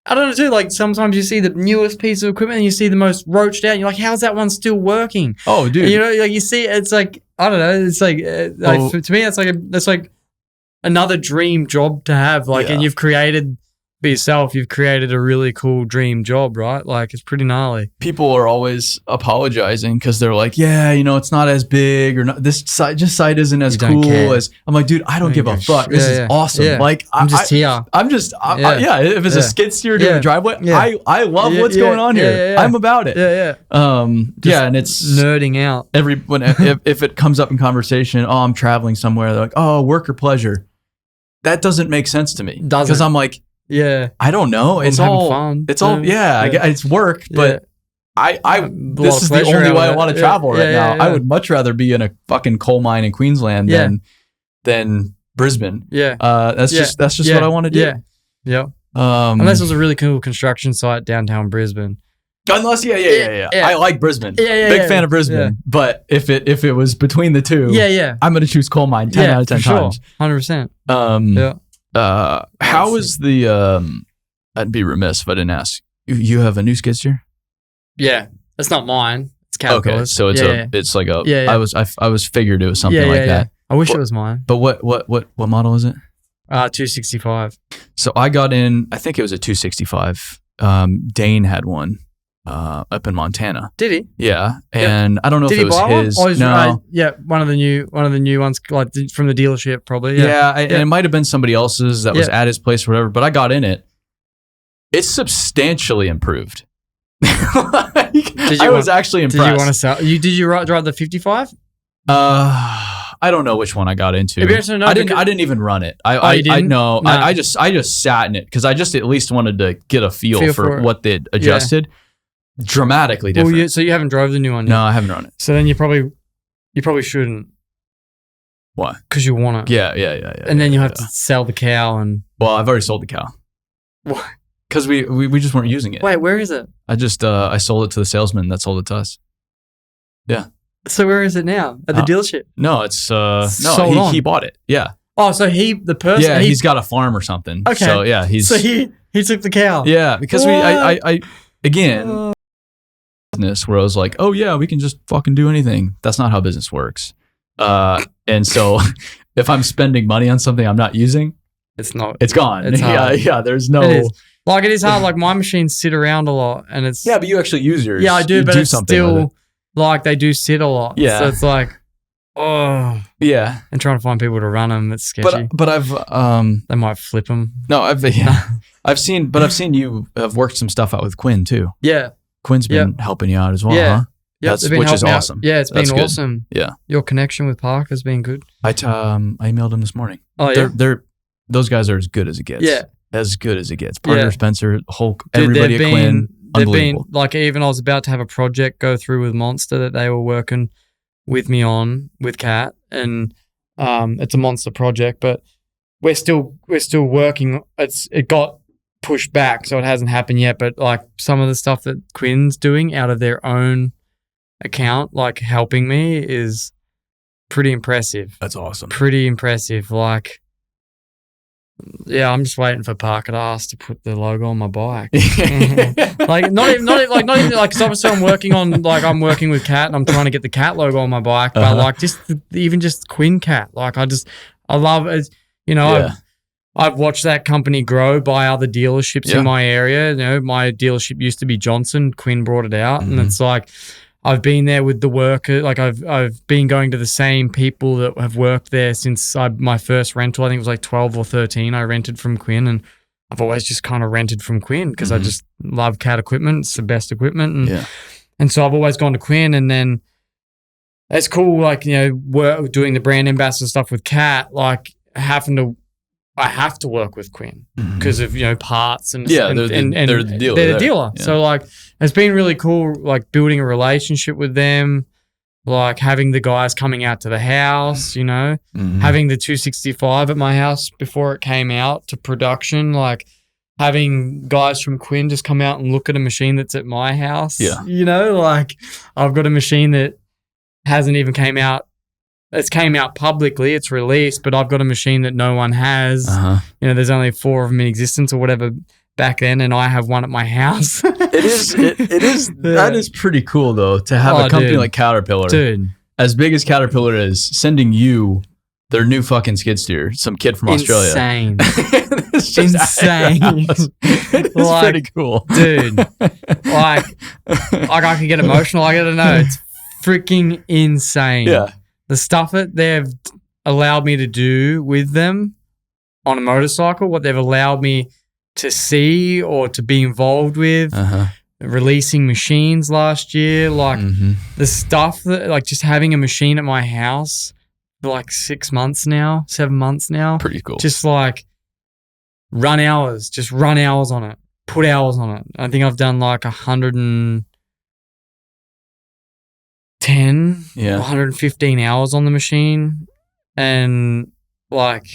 B: I don't know too, like sometimes you see the newest piece of equipment and you see the most roached out and you're like, how's that one still working?
A: Oh, dude.
B: And, you know, like you see, it's like, I don't know, it's like to me, that's like another dream job to have. Like, and you've created for yourself, you've created a really cool dream job, right? Like, it's pretty gnarly.
A: People are always apologizing because they're like, yeah, you know, it's not as big or not. This site isn't as cool as. I'm like, dude, I don't give a fuck. This is awesome.
B: Yeah.
A: Like,
B: I'm just here.
A: I'm just, if it's a skid steer doing a driveway, I love what's going on here. I'm about it. And it's
B: nerding out.
A: If it comes up in conversation, I'm traveling somewhere, they're like, work or pleasure. That doesn't make sense to me. Because I'm like, I don't know. It's all fun. It's all it's work, but this is the only way I want to travel right now. I would much rather be in a fucking coal mine in Queensland than Brisbane. That's just what I want to do.
B: Unless it was a really cool construction site downtown Brisbane.
A: Unless I like Brisbane. Big fan of Brisbane. But if it was between the two, I'm gonna choose coal mine 10 out of 10 times.
B: 100%.
A: How is the I'd be remiss if I didn't ask. You have a new skid steer?
B: Yeah. That's not mine. It's Caterpillar's.
A: Okay, so it's like a I was figured it was something like that.
B: I wish it was mine.
A: But what model is it?
B: 265.
A: So I got in, I think it was a 265. Dane had one up in Montana.
B: Did he?
A: Yeah. And I don't know if it was his.
B: One? One of the new ones, like from the dealership probably.
A: And it might have been somebody else's that was at his place or whatever, but I got in it. It's substantially improved. I was actually impressed.
B: Did you want to sell? Did you drive the 55?
A: I don't know which one I got into. I didn't even run it. I just sat in it because I just at least wanted to get a feel for what they'd adjusted. Dramatically different.
B: Well, so you haven't drove the new one yet?
A: No, I haven't run it.
B: So then you probably shouldn't.
A: Why?
B: Because you want it.
A: Yeah.
B: And then you have to sell the cow and.
A: Well, I've already sold the cow.
B: What?
A: Because we just weren't using it.
B: Wait, where is it?
A: I just I sold it to the salesman that sold it to us. Yeah.
B: So where is it now? At the dealership?
A: No, it's he bought it. Yeah.
B: Oh, so the person.
A: Yeah, he's got a farm or something.
B: Okay.
A: So yeah,
B: he took the cow.
A: Yeah, because I again business where I was like, oh yeah, we can just fucking do anything. That's not how business works. And so if I'm spending money on something I'm not using, it's gone. It's hard. Yeah. There's no.
B: It is hard. Like my machines sit around a lot, and it's
A: but you actually use yours.
B: Yeah, I do, but it's still like they do sit a lot.
A: Yeah,
B: so it's like, and trying to find people to run them, it's sketchy.
A: But I've
B: they might flip them.
A: No, I've seen you have worked some stuff out with Quinn too.
B: Yeah,
A: Quinn's been helping you out as well.
B: Yeah.
A: Huh? Which is awesome.
B: Yeah, it's been awesome.
A: Yeah,
B: your connection with Park has been good.
A: I emailed him this morning.
B: Oh yeah,
A: those guys are as good as it gets.
B: Yeah.
A: As good as it gets. Parker, Spencer, Hulk, everybody at Quinn. Unbelievable.
B: Like even I was about to have a project go through with Monster that they were working with me on with Kat, and it's a Monster project, but we're still working. It got pushed back, so it hasn't happened yet. But like some of the stuff that Quinn's doing out of their own account, like helping me, is pretty impressive.
A: That's awesome.
B: Pretty impressive. Like. Yeah, I'm just waiting for Parker to ask to put the logo on my bike. Like not even like so I'm working on I'm working with Kat and I'm trying to get the Kat logo on my bike, but like just Quinn Kat. Like I love it. You know, I've watched that company grow, buy other dealerships in my area. You know, my dealership used to be Johnson. Quinn brought it out, and it's like. I've been there with the worker. Like I've been going to the same people that have worked there since my first rental. I think it was like 12 or 13. I rented from Quinn, and I've always just kind of rented from Quinn because I just love Cat equipment. It's the best equipment, and so I've always gone to Quinn. And then it's cool. Like, we're doing the brand ambassador stuff with Kat. Like, I have to work with Quinn because of parts and
A: they're the dealer.
B: They're the dealer. Yeah. So like, it's been really cool. Like building a relationship with them. Like having the guys coming out to the house, having the 265 at my house before it came out to production, like having guys from Quinn just come out and look at a machine that's at my house.
A: Yeah.
B: Like I've got a machine that hasn't even came out. It's came out publicly, it's released, but I've got a machine that no one has. There's only 4 of them in existence or whatever back then, and I have one at my house.
A: It is that is pretty cool though to have a company like Caterpillar, as big as Caterpillar is, sending you their new fucking skid steer, some kid from Australia.
B: Insane.
A: It's
B: just insane.
A: It's pretty cool,
B: dude. Like I can get emotional. I gotta know, it's freaking insane.
A: Yeah, the
B: stuff that they've allowed me to do with them on a motorcycle, what they've allowed me to see or to be involved with, releasing machines last year, like the stuff that, like just having a machine at my house for like 7 months now.
A: Pretty cool.
B: Just like run hours on it, put hours on it. I think I've done like 110, 115 hours on the machine, and like,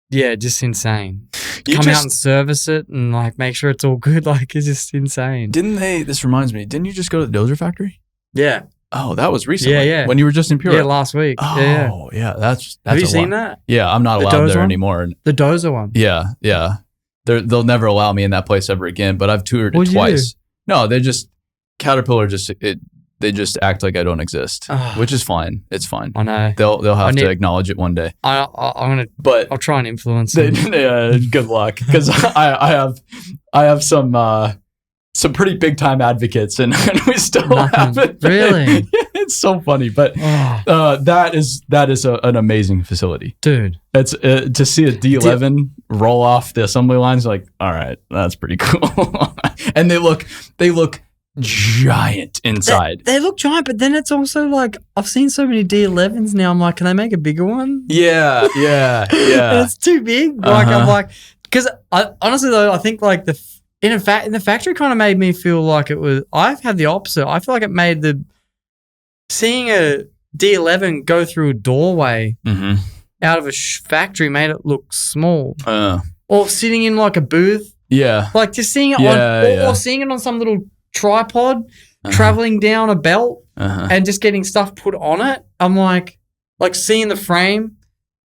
B: yeah, just insane. Come out and service it and like make sure it's all good. Like, it's just insane.
A: This reminds me, didn't you just go to the dozer factory?
B: Yeah.
A: Oh, that was recently.
B: Yeah.
A: When you were just in Pura.
B: Yeah, last week.
A: Oh, yeah. That's
B: Have you seen that?
A: Yeah, I'm not allowed there anymore.
B: The dozer one.
A: Yeah. They'll never allow me in that place ever again, but I've toured it twice. No, Caterpillar they just act like I don't exist, which is fine. It's fine.
B: I know.
A: They'll have to acknowledge it one day.
B: I'll try and influence them.
A: Good luck, because I have some pretty big time advocates, and we still haven't.
B: Really?
A: It's so funny, but that is an amazing facility,
B: dude.
A: It's to see a D11 roll off the assembly lines. Like, all right, that's pretty cool. And they look giant inside.
B: They look giant, but then it's also like, I've seen so many D11s now. I'm like, can I make a bigger one?
A: Yeah.
B: It's too big. Like, I'm like, because honestly though, I think like in the factory kind of made me feel like it was. I've had the opposite. I feel like it made seeing a D11 go through a doorway out of a factory made it look small. Or sitting in like a booth.
A: Yeah.
B: Like just seeing it or seeing it on some little tripod, traveling down a belt and just getting stuff put on it. I'm like seeing the frame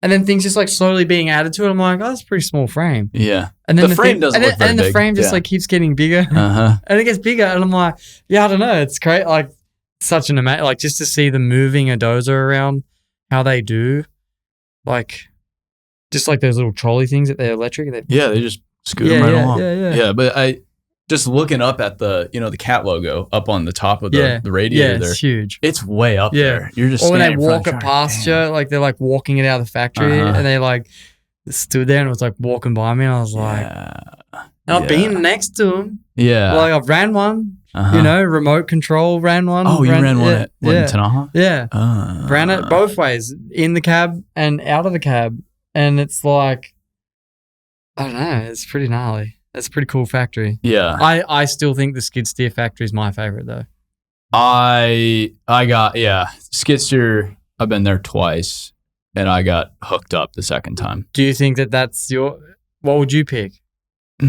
B: and then things just like slowly being added to it. I'm like, oh, that's a pretty small frame.
A: Yeah.
B: And then
A: the frame doesn't look very big.
B: And the frame just like keeps getting bigger and it gets bigger. And I'm like, yeah, I don't know. It's great. Like such an amazing, like just to see them moving a dozer around, how they do, like just like those little trolley things that they're electric.
A: They just scoot them right along.
B: Yeah.
A: But just looking up at the Cat logo up on the top of the radiator there.
B: It's huge.
A: It's way up there. You're just
B: when they walk it past you, like they're like walking it out of the factory and they like stood there and it was like walking by me and I was like, and I've been next to them.
A: Yeah.
B: Like I've ran one, remote control ran one.
A: Oh, you ran one at Tanaha?
B: Yeah. Ran it both ways, in the cab and out of the cab. And it's like, I don't know, it's pretty gnarly. That's a pretty cool factory.
A: Yeah.
B: I still think the skid steer factory is my favorite though.
A: I got, skid steer, I've been there twice and I got hooked up the second time.
B: Do you think that's what would you pick?
A: I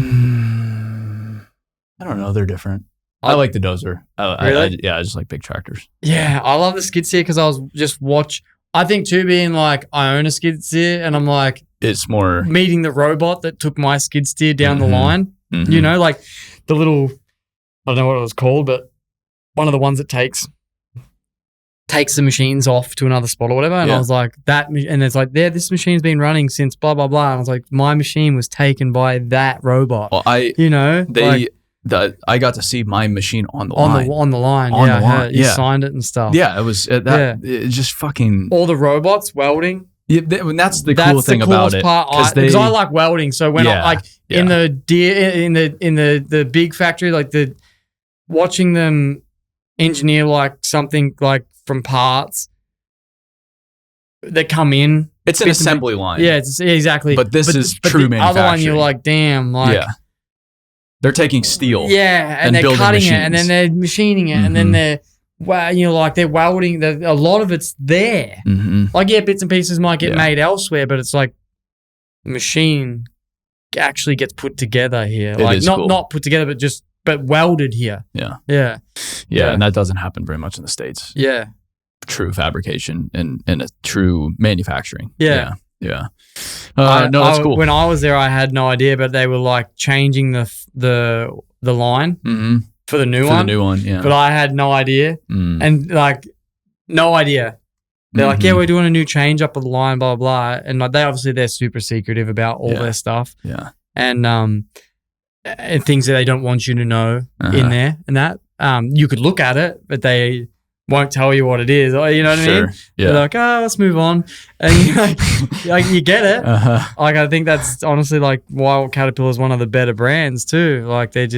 A: don't know. They're different. I like the dozer.
B: Really?
A: I just like big tractors.
B: Yeah. I love the skid steer because I was just I think too, being like, I own a skid steer and I'm like,
A: it's more
B: meeting the robot that took my skid steer down the line, like the little, I don't know what it was called, but one of the ones that takes the machines off to another spot or whatever. And I was like, and it's like, this machine's been running since blah, blah, blah. And I was like, my machine was taken by that robot.
A: Well, I got to see my machine on the line.
B: On the line.
A: On the line.
B: You signed it and stuff.
A: Yeah, it was it just fucking.
B: All the robots welding.
A: Yeah, and that's the cool thing about it.
B: Because I like welding. So when in the big factory, like watching them engineer like something like from parts that come in.
A: It's an assembly line.
B: Yeah, exactly.
A: But this is true manufacturing.
B: Other one, you're like, damn, like.
A: Yeah. They're taking steel.
B: Yeah, and they're cutting it, and then they're machining it, and then they're they're welding. A lot of it's there. Like, bits and pieces might get made elsewhere, but it's like the machine actually gets put together here. Like not put together, but welded here.
A: Yeah, and that doesn't happen very much in the States.
B: Yeah,
A: true fabrication and a true manufacturing.
B: Yeah.
A: No, that's cool.
B: When I was there, I had no idea, but they were like changing the line for the new one. Yeah. But I had no idea, and like no idea. They're like, yeah, we're doing a new change up of the line, blah blah, blah. And like they're super secretive about all their stuff.
A: Yeah,
B: and things that they don't want you to know in there, and that you could look at it, but they won't tell you what it is. You know what I mean? Yeah. They're like, let's move on. And you get it. Like, I think that's honestly like why Caterpillar is one of the better brands too. Like they're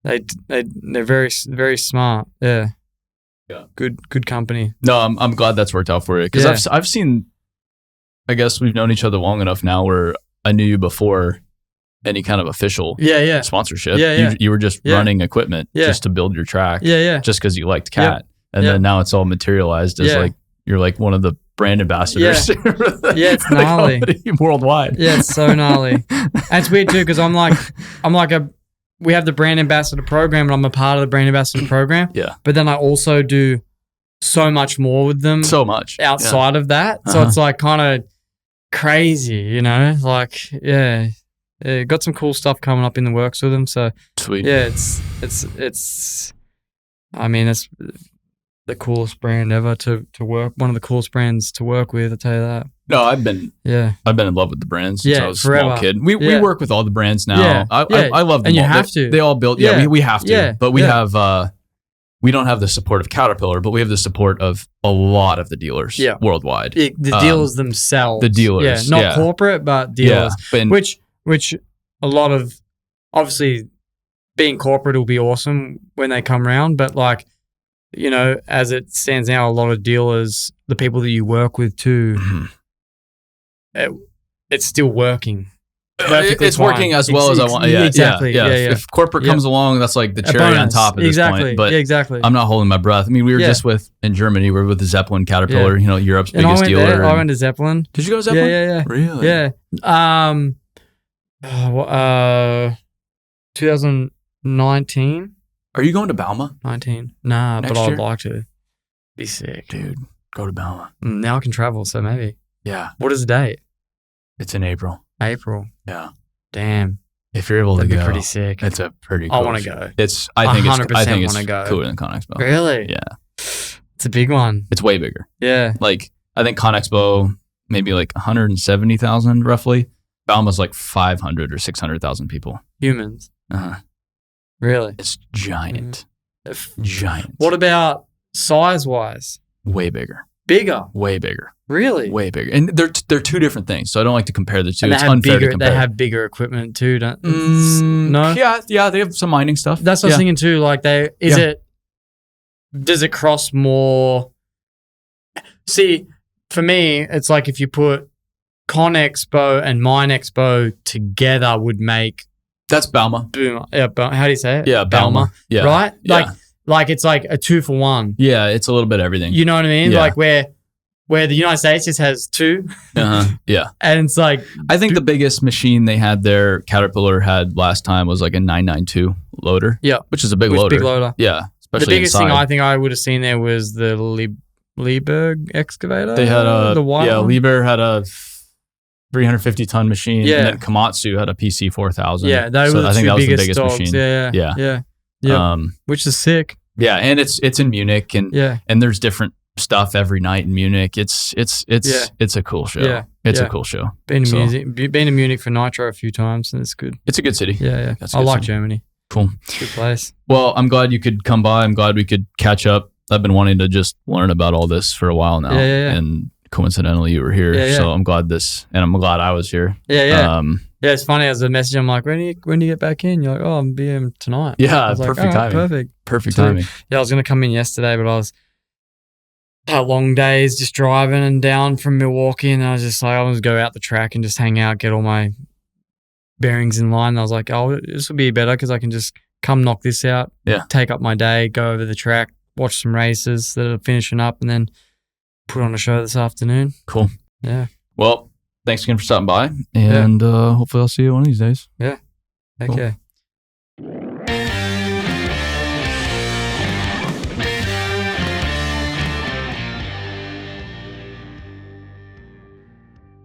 B: very, very smart. Yeah.
A: Yeah.
B: Good company.
A: No, I'm glad that's worked out for you. Because I've seen, I guess we've known each other long enough now where I knew you before any kind of official sponsorship. You were just running equipment just to build your track. Just because you liked Cat. And then now it's all materialized as like you're like one of the brand ambassadors.
B: It's gnarly
A: worldwide.
B: Yeah, it's so gnarly. And it's weird too because we have the brand ambassador program and I'm a part of the brand ambassador program.
A: Yeah.
B: But then I also do so much more with them.
A: So much
B: outside of that. So it's like kind of crazy, you know? Like, got some cool stuff coming up in the works with them. So
A: sweet.
B: Yeah, it's I mean, it's the coolest brand ever to work. One of the coolest brands to work with, I'll tell you that.
A: No, I've been in love with the brands since I was a small kid. We work with all the brands now. I love them.
B: And you
A: all.
B: have to.
A: They all build. Yeah, we have to. Yeah. But we have. We don't have the support of Caterpillar, but we have the support of a lot of the dealers worldwide.
B: The dealers themselves.
A: The dealers.
B: Not corporate, but dealers.
A: Yeah.
B: Which a lot of, obviously, being corporate will be awesome when they come around, but like, you know, as it stands now, a lot of dealers, the people that you work with too, it's still working.
A: It's fine. Working as well as I want. Yeah,
B: exactly. Yeah.
A: If corporate comes along, that's like the cherry on top at this point. But
B: exactly.
A: I'm not holding my breath. I mean, we were just in Germany. We were with the Zeppelin Caterpillar, you know, Europe's biggest dealer.
B: I went to Zeppelin.
A: Did you go to Zeppelin?
B: Yeah.
A: Really?
B: Yeah. 2019.
A: Are you going to Bauma?
B: 19. Nah,
A: Next
B: but I'd
A: year?
B: like to. Be sick.
A: Dude, go to Bauma.
B: Now I can travel, so maybe.
A: Yeah.
B: What is the date?
A: It's in April.
B: April.
A: Yeah.
B: Damn.
A: If you're able
B: That'd
A: to
B: be
A: go,
B: pretty sick.
A: it's a pretty cool
B: I want to
A: show.
B: go.
A: I think it's
B: wanna go.
A: cooler than ConExpo.
B: Really?
A: Yeah.
B: It's a big one.
A: It's way bigger.
B: Yeah.
A: Like, I think ConExpo, maybe like 170,000 roughly. Bauma's like 500 or 600,000 people.
B: Humans. Really?
A: It's giant. Giant.
B: What about size-wise?
A: Way bigger.
B: Bigger?
A: Way bigger.
B: Really?
A: Way bigger. And they're two different things, so I don't like to compare the two.
B: And
A: it's unfair to compare.
B: They have bigger equipment too, don't no?
A: Yeah, they have some mining stuff.
B: That's what I was thinking too. Like does it cross more? See, for me, it's like if you put ConExpo and MineExpo together would make...
A: That's Bauma.
B: Boom. Yeah, how do you say it?
A: Yeah, Bauma. Yeah.
B: Right?
A: Yeah.
B: Like it's like a 2-for-1.
A: Yeah, it's a little bit of everything.
B: You know what I mean?
A: Yeah.
B: Like where the United States just has 2.
A: Yeah.
B: And it's like...
A: I think the biggest machine they had there, Caterpillar had last time, was like a 992 loader.
B: Yeah.
A: Which is a big loader.
B: Big loader.
A: Yeah. Especially
B: the biggest
A: inside.
B: thing I think I would have seen there was the Liebherr excavator.
A: They had
B: the white one?
A: Liebherr had a 350-ton machine.
B: Yeah.
A: And then Komatsu had a PC 4000.
B: Yeah, those were the two biggest dogs.
A: machine.
B: Yeah. Which is sick.
A: Yeah, and it's in Munich, and there's different stuff every night in Munich. It's a cool show.
B: Yeah.
A: It's a cool show.
B: Been to Munich for Nitro a few times, and it's good.
A: It's a good city.
B: Yeah. I like Germany.
A: Cool.
B: It's a good place.
A: Well, I'm glad you could come by. I'm glad we could catch up. I've been wanting to just learn about all this for a while now.
B: Yeah.
A: And coincidentally, you were here. So I'm glad I'm glad I was here.
B: Yeah. Yeah, it's funny. As a message, I'm like, when do you get back in? You're like, oh, I'm being tonight.
A: Yeah, perfect timing.
B: Perfect
A: timing.
B: Yeah, I was going to come in yesterday, but I was long days just driving and down from Milwaukee, and I was just like, I want to go out the track and just hang out, get all my bearings in line. And I was like, oh, this will be better because I can just come knock this out, take up my day, go over the track, watch some races that are finishing up, and then put on a show this afternoon.
A: Cool.
B: Yeah.
A: Well, thanks again for stopping by, and hopefully I'll see you one of these days.
B: Yeah. Okay. Cool.